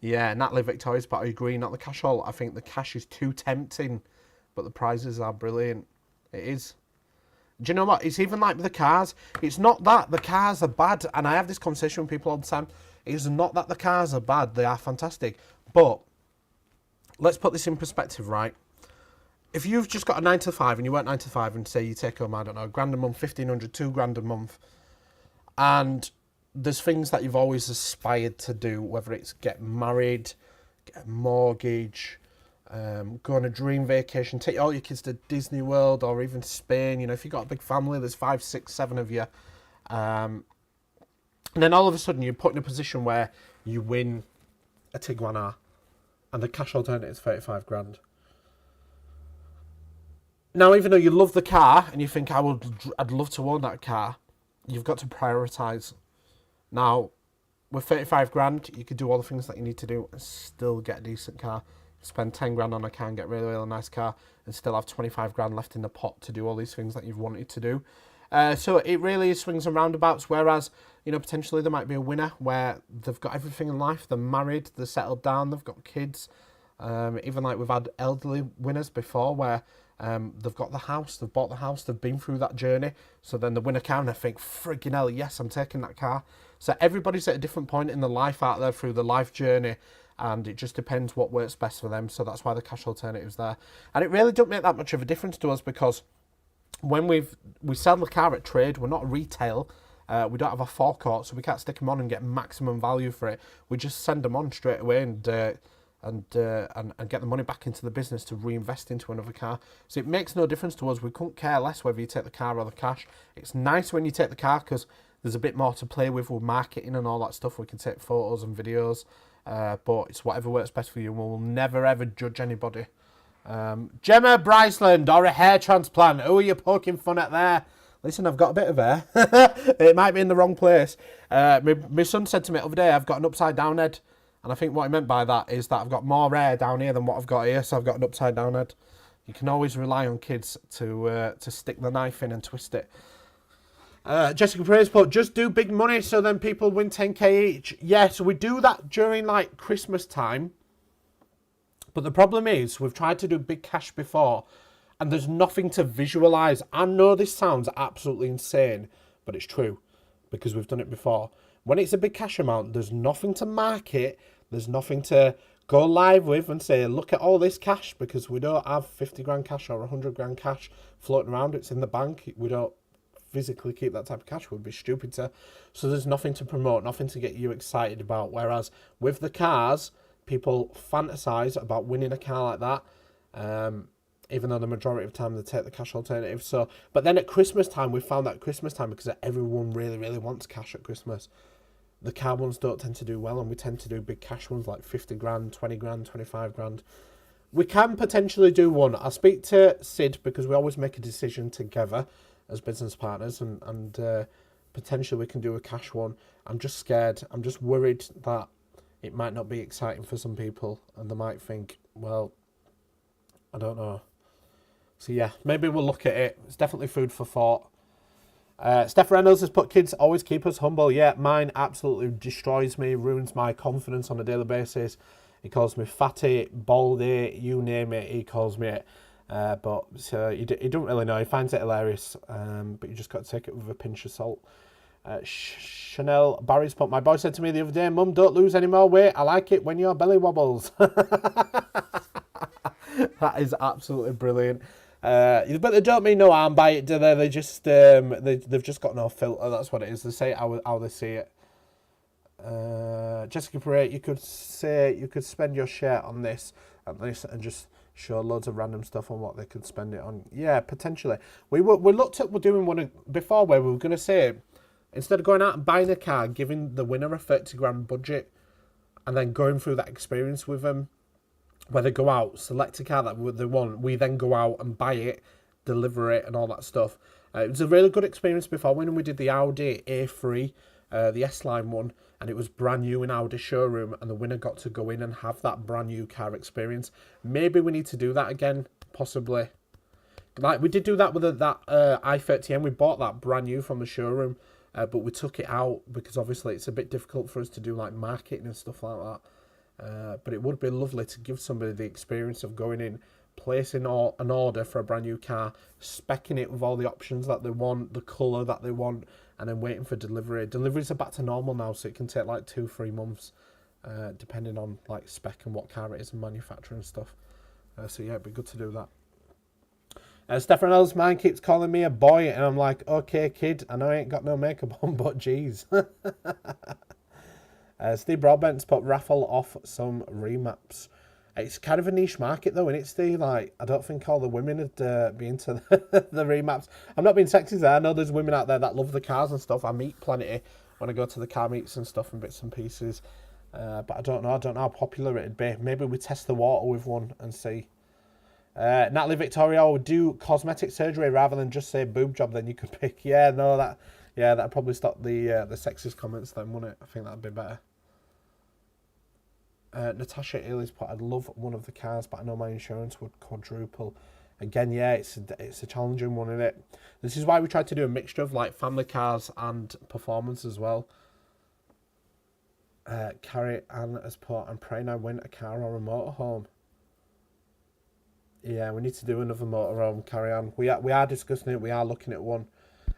Yeah, Natalie Victoria's, but I agree, not the cash haul. I think the cash is too tempting, but the prizes are brilliant. It is. Do you know what? It's even like with the cars. It's not that the cars are bad, and I have this conversation with people all the time. It's not that the cars are bad. They are fantastic. But let's put this in perspective, right? If you've just got a 9 to 5 and you work 9 to 5 and say you take home, I don't know, £1,000 a month, 1,500, £2,000 a month, and there's things that you've always aspired to do, whether it's get married, get a mortgage, go on a dream vacation, take all your kids to Disney World or even Spain. You know, if you've got a big family, there's 5, 6, 7 of you. And then all of a sudden you're put in a position where you win a Tiguan R and the cash alternative is 35 grand. Now, even though you love the car and you think I'd love to own that car, you've got to prioritise. Now, with 35 grand, you could do all the things that you need to do and still get a decent car. Spend 10 grand on a car and get a really, really nice car and still have 25 grand left in the pot to do all these things that you've wanted to do. So it really swings and roundabouts, whereas, you know, potentially there might be a winner where they've got everything in life. They're married, they're settled down, they've got kids. Even like we've had elderly winners before where they've got the house, they've bought the house, they've been through that journey. So then they win a car and they think, friggin' hell, yes, I'm taking that car. So everybody's at a different point in their life out there through the life journey, and it just depends what works best for them. So that's why the cash alternative's there. And it really don't make that much of a difference to us, because when we sell the car at trade, we're not retail. We don't have a forecourt, so we can't stick them on and get maximum value for it. We just send them on straight away and get the money back into the business to reinvest into another car. So it makes no difference to us. We couldn't care less whether you take the car or the cash. It's nice when you take the car because there's a bit more to play with marketing and all that stuff. We can take photos and videos, but it's whatever works best for you. We'll never ever judge anybody Gemma Bryceland or a hair transplant. Who are you poking fun at there? Listen, I've got a bit of hair. It might be in the wrong place. My son said to me the other day, I've got an upside down head. And I think what he meant by that is that I've got more hair down here than what I've got here, so I've got an upside down head. You can always rely on kids to stick the knife in and twist it. Jessica Praise put, just do big money so then people win 10k each. Yeah, so we do that during like Christmas time. But the problem is we've tried to do big cash before and there's nothing to visualise. I know this sounds absolutely insane, but it's true because we've done it before. When it's a big cash amount, there's nothing to market. There's nothing to go live with and say, look at all this cash, because we don't have 50 grand cash or 100 grand cash floating around. It's in the bank. We don't physically keep that type of cash. We'd be stupid to. So there's nothing to promote, nothing to get you excited about. Whereas with the cars, people fantasize about winning a car like that, even though the majority of the time they take the cash alternative. So, but then at Christmas time, we found that at Christmas time, because everyone really, really wants cash at Christmas, the car ones don't tend to do well, and we tend to do big cash ones like 50 grand, 20 grand, 25 grand. We can potentially do one. I'll speak to Sid, because we always make a decision together as business partners, and potentially we can do a cash one. I'm just scared. I'm just worried that it might not be exciting for some people, and they might think, well, I don't know. So yeah, maybe we'll look at it. It's definitely food for thought. Steph Reynolds has put, kids always keep us humble. Yeah, mine absolutely destroys me, ruins my confidence on a daily basis. He calls me fatty, baldy, you name it, he calls me it. But so he don't really know. He finds it hilarious, but you just got to take it with a pinch of salt. Chanel Barry's put, my boy said to me the other day, Mum, don't lose any more weight. I like it when your belly wobbles. That is absolutely brilliant. But they don't mean no harm by it, do they? They just they've just got no filter. That's what it is. They say it how they see it. Jessica Parade, you could spend your share on this at least and just show loads of random stuff on what they could spend it on. Yeah, potentially. We looked at doing one before where we were going to say, instead of going out and buying a car, giving the winner a 30 grand budget and then going through that experience with them, where they go out, select a car that they want, we then go out and buy it, deliver it, and all that stuff. It was a really good experience before when we did the Audi A3, the S-Line one, and it was brand new in Audi showroom, and the winner got to go in and have that brand new car experience. Maybe we need to do that again, possibly. Like we did do that with that i30M. We bought that brand new from the showroom, but we took it out because obviously it's a bit difficult for us to do like marketing and stuff like that. But it would be lovely to give somebody the experience of going in, placing an order for a brand new car, speccing it with all the options that they want, the colour that they want, and then waiting for delivery. Deliveries are back to normal now, so it can take like 2-3 months, depending on like spec and what car it is and manufacturer and stuff. So yeah, it'd be good to do that. Stefan Ellis, mine keeps calling me a boy, and I'm like, okay, kid, I know I ain't got no makeup on, but geez. Steve Broadbent's put raffle off some remaps. It's kind of a niche market though, and it's Steve. Like, I don't think all the women would be into the remaps. I'm not being sexist there. I know there's women out there that love the cars and stuff. I meet plenty when I go to the car meets and stuff and bits and pieces. But I don't know. I don't know how popular it'd be. Maybe we test the water with one and see. Natalie Victoria would do cosmetic surgery rather than just say boob job. Then you could pick. Yeah, no, that'd probably stop the sexist comments then, wouldn't it? I think that'd be better. Natasha Ely's put, I'd love one of the cars, but I know my insurance would quadruple. Again, yeah, it's a challenging one, isn't it? This is why we tried to do a mixture of like family cars and performance as well. Carrie Ann has put, I'm praying I win a car or a motorhome. Yeah, we need to do another motorhome, Carrie Ann. We are discussing it. We are looking at one.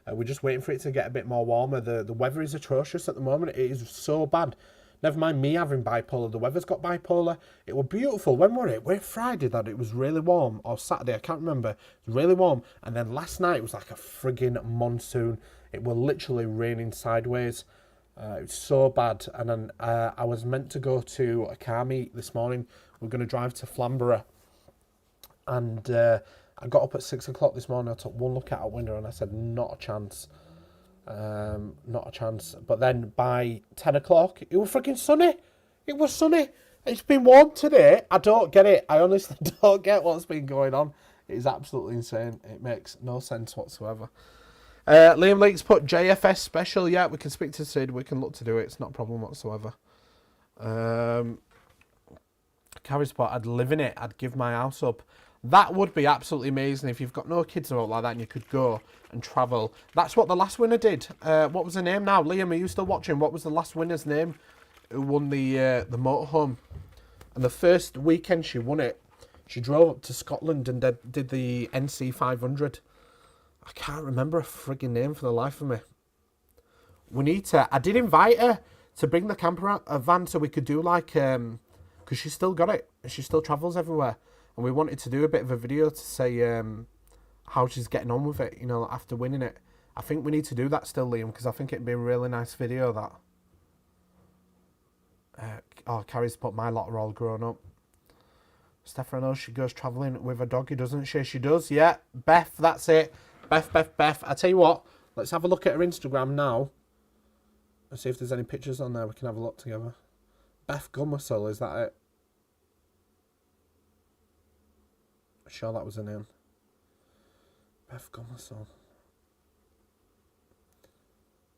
We're just waiting for it to get a bit more warmer. The weather is atrocious at the moment. It is so bad. Never mind me having bipolar. The weather's got bipolar. It was beautiful. When were it? Were Friday that it was really warm? Or Saturday? I can't remember. It was really warm. And then last night it was like a frigging monsoon. It was literally raining sideways. It was so bad. And then I was meant to go to a car meet this morning. We're going to drive to Flamborough. And I got up at 6 o'clock this morning. I took one look out our window and I said, not a chance. Not a chance. But then by 10 o'clock, it was freaking sunny. It was sunny. It's been warm today. I don't get it. I honestly don't get what's been going on. It is absolutely insane. It makes no sense whatsoever. Liam Leaks put JFS special. Yeah, we can speak to Sid. We can look to do it. It's not a problem whatsoever. Carrie's put, I'd live in it. I'd give my house up. That would be absolutely amazing if you've got no kids or like that and you could go and travel. That's what the last winner did. What was her name now? Liam, are you still watching? What was the last winner's name who won the motorhome? And the first weekend she won it, she drove up to Scotland and did the NC 500. I can't remember a frigging name for the life of me. We need to... I did invite her to bring the camper van so we could do like... because she's still got it. She still travels everywhere. And we wanted to do a bit of a video to say how she's getting on with it, you know, after winning it. I think we need to do that still, Liam, because I think it'd be a really nice video, that. Carrie's put, my lot are all grown up. Stefan knows she goes travelling with a doggy, doesn't she? She does, yeah. Beth, that's it. Beth. I tell you what, let's have a look at her Instagram now. Let's see if there's any pictures on there. We can have a look together. Beth Gummersall, is that it? I'm sure that was her name. Beth Gummersall.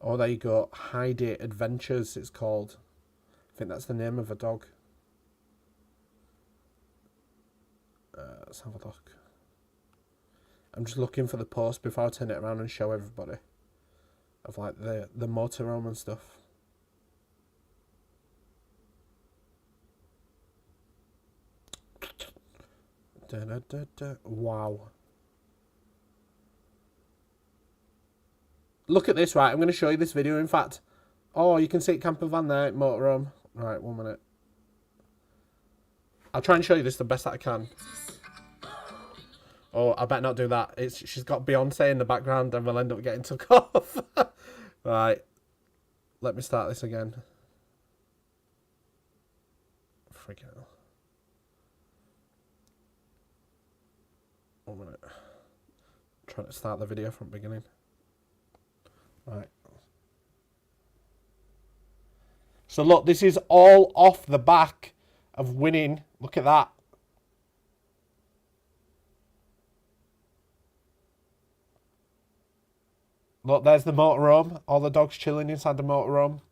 Oh, there you go. Heidi Adventures, it's called. I think that's the name of a dog. Let's have a look. I'm just looking for the post before I turn it around and show everybody. Of like the motorhome and stuff. Wow. Look at this, right? I'm going to show you this video, in fact. Oh, you can see it, camper van there, motorhome. Right, 1 minute. I'll try and show you this the best that I can. Oh, I better not do that. She's got Beyonce in the background and we'll end up getting took off. Right. Let me start this again. Freaking hell. 1 minute. I'm trying to start the video from the beginning. Right. So look, this is all off the back of winning. Look at that. Look, there's the motorhome. All the dogs chilling inside the motorhome.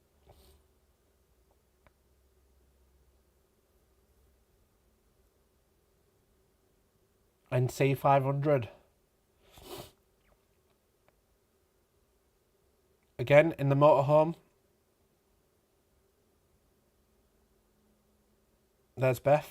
NC 500. Again, in the motorhome. There's Beth.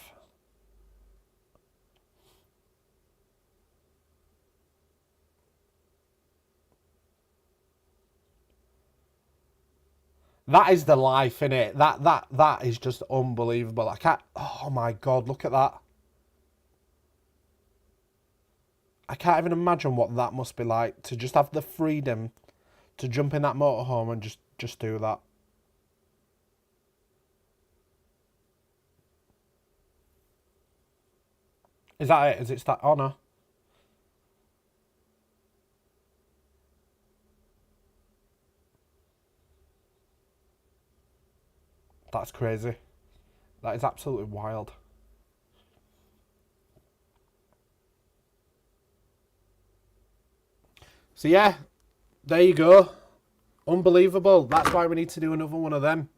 That is the life, innit? That is just unbelievable. I can't... Oh my God, look at that. I can't even imagine what that must be like to just have the freedom to jump in that motorhome and just do that. Is that it? Is it start? Oh no. That's crazy. That is absolutely wild. So yeah, there you go. Unbelievable. That's why we need to do another one of them.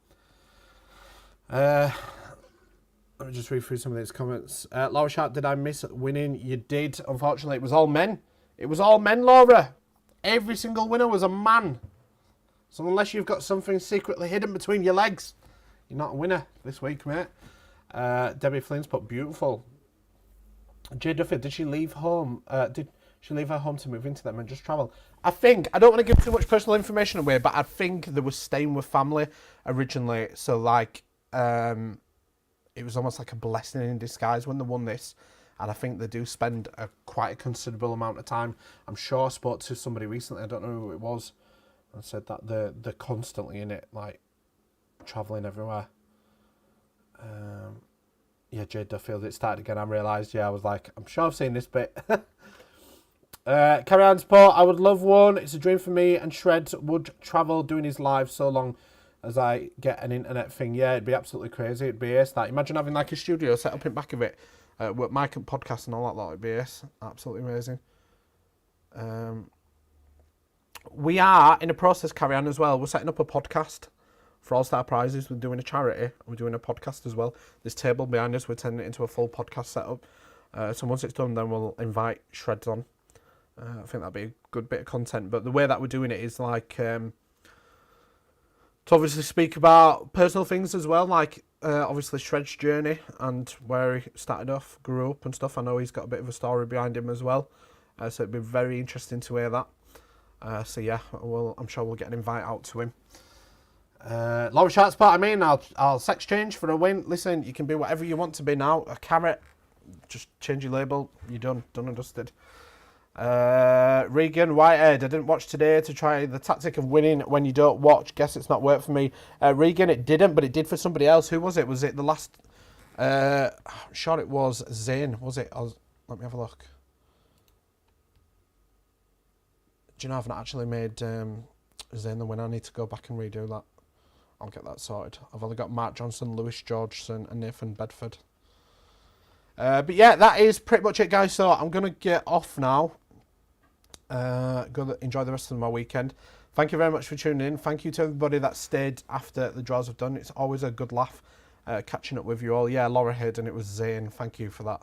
Let me just read through some of these comments. Laura Sharp, did I miss winning? You did. Unfortunately, it was all men. It was all men, Laura. Every single winner was a man. So unless you've got something secretly hidden between your legs, you're not a winner this week, mate. Debbie Flynn's put beautiful. Jay Duffy, did she leave home? Did she leave her home to move into them and just travel? I don't want to give too much personal information away, but I think they were staying with family originally. So like, it was almost like a blessing in disguise when they won this. And I think they do spend quite a considerable amount of time. I'm sure I spoke to somebody recently, I don't know who it was, and said that they're constantly in it, like travelling everywhere. Yeah, Jade Duffield, it started again. I realised, I was like, I'm sure I've seen this bit. Carry on sport, I would love one. It's a dream for me, and Shred would travel doing his live so long as I get an internet thing. Yeah, it'd be absolutely crazy. It'd be ace that. Imagine having like a studio set up in back of it, with mic and podcast and all that lot. It'd be ace. Absolutely amazing. We are in a process, carry on as well. We're setting up a podcast for All Star Prizes. We're doing a charity and we're doing a podcast as well. This table behind us, we're turning it into a full podcast setup. So once it's done, then we'll invite Shreds on. I think that'd be a good bit of content. But the way that we're doing it is like to obviously speak about personal things as well, like obviously Shred's journey and where he started off, grew up and stuff. I know he's got a bit of a story behind him as well. So it'd be very interesting to hear that. So yeah, I'm sure we'll get an invite out to him. Laura Sharp's part, I'll sex change for a win. Listen, you can be whatever you want to be now. A carrot, just change your label. You're done and dusted. Regan Whitehead, I didn't watch today to try the tactic of winning when you don't watch. Guess it's not worked for me. Regan, it didn't, but it did for somebody else. Who was it? Was it the last? I'm sure it was Zane. Was it? Let me have a look. Do you know I've not actually made Zane the winner? I need to go back and redo that. I'll get that sorted. I've only got Mark Johnson, Lewis Georgeson and Nathan Bedford. But yeah, that is pretty much it, guys. So I'm going to get off now. Go enjoy the rest of my weekend. Thank you very much for tuning in. Thank you to everybody that stayed after the draws have done. It's always a good laugh catching up with you all. Yeah, Laura Hayden, it was Zane. Thank you for that.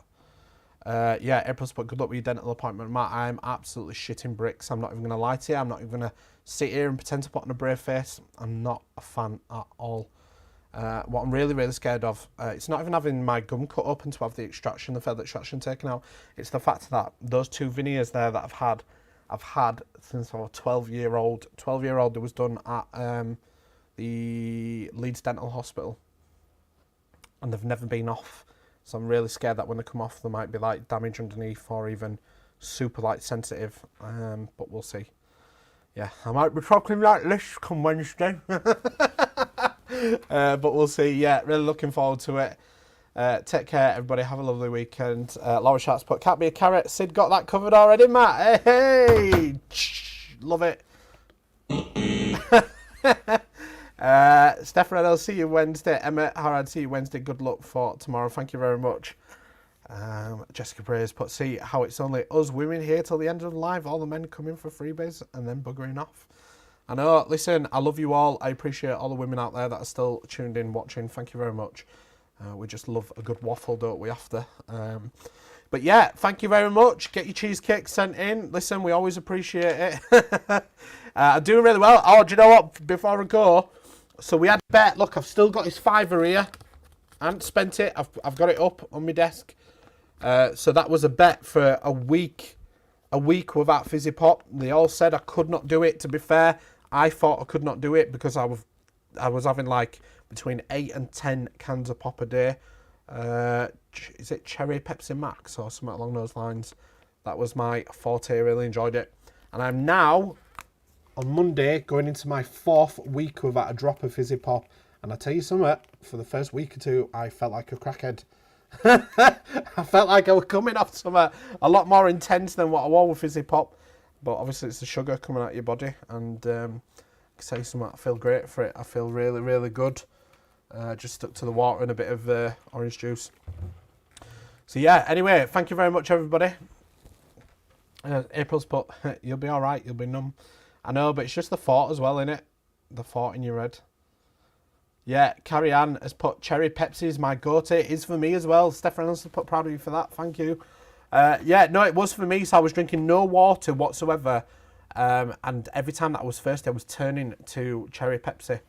Yeah, April's put good luck with your dental appointment, Matt. I'm absolutely shitting bricks. I'm not even going to lie to you. I'm not even going to sit here and pretend to put on a brave face. I'm not a fan at all. What I'm really, really scared of, it's not even having my gum cut up and to have the extraction, the further extraction taken out. It's the fact that those 2 veneers there that I've had since I was 12-year-old. 12-year-old, it was done at the Leeds Dental Hospital. And they've never been off. So I'm really scared that when they come off, there might be like damage underneath or even super light sensitive. But we'll see. Yeah, I might be talking like this come Wednesday. But we'll see. Yeah, really looking forward to it. Take care, everybody. Have a lovely weekend. Laura Sharp's put, can't be a carrot. Sid got that covered already, Matt. Hey! Love it. Stefan, I'll see you Wednesday. Emma Harad, see you Wednesday. Good luck for tomorrow. Thank you very much. Jessica Praise put, see how it's only us women here till the end of the live. All the men come in for freebies and then buggering off. I know, listen, I love you all. I appreciate all the women out there that are still tuned in, watching. Thank you very much. We just love a good waffle, don't we, after? But yeah, thank you very much. Get your cheesecake sent in. Listen, we always appreciate it. I'm doing really well. Oh, do you know what? Before I go, so we had a bet. Look, I've still got his £5 here. I haven't spent it. I've got it up on my desk. So that was a bet for a week without Fizzy Pop. They all said I could not do it. To be fair, I thought I could not do it because I was having like between 8 and 10 cans of pop a day. Is it Cherry Pepsi Max or something along those lines? That was my forte. I really enjoyed it. And I'm now, on Monday, going into my 4th week without a drop of Fizzy Pop. And I tell you something, for the first week or two, I felt like a crackhead. I felt like I was coming off something a lot more intense than what I was with Fizzy Pop. But obviously it's the sugar coming out of your body. And I can tell you something, I feel great for it. I feel really, really good. Just stuck to the water and a bit of orange juice. So yeah, anyway, thank you very much, everybody. April's put, you'll be all right, you'll be numb. I know, but it's just the thought as well, innit? The thought in your head. Yeah, Carrie Ann has put, Cherry Pepsi is my go-to. It is for me as well. Stefan has put, proud of you for that. Thank you. Yeah, no, it was for me. So I was drinking no water whatsoever. And every time that I was thirsty, I was turning to Cherry Pepsi.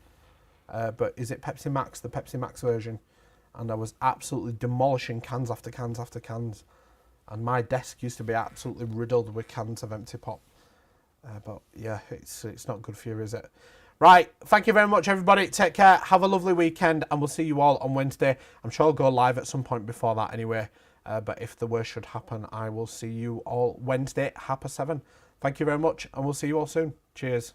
But is it Pepsi Max, the Pepsi Max version? And I was absolutely demolishing cans after cans after cans. And my desk used to be absolutely riddled with cans of empty pop. But yeah, it's not good for you, is it? Right, thank you very much, everybody. Take care, have a lovely weekend, and we'll see you all on Wednesday. I'm sure I'll go live at some point before that anyway. But if the worst should happen, I will see you all Wednesday, 7:30. Thank you very much, and we'll see you all soon. Cheers.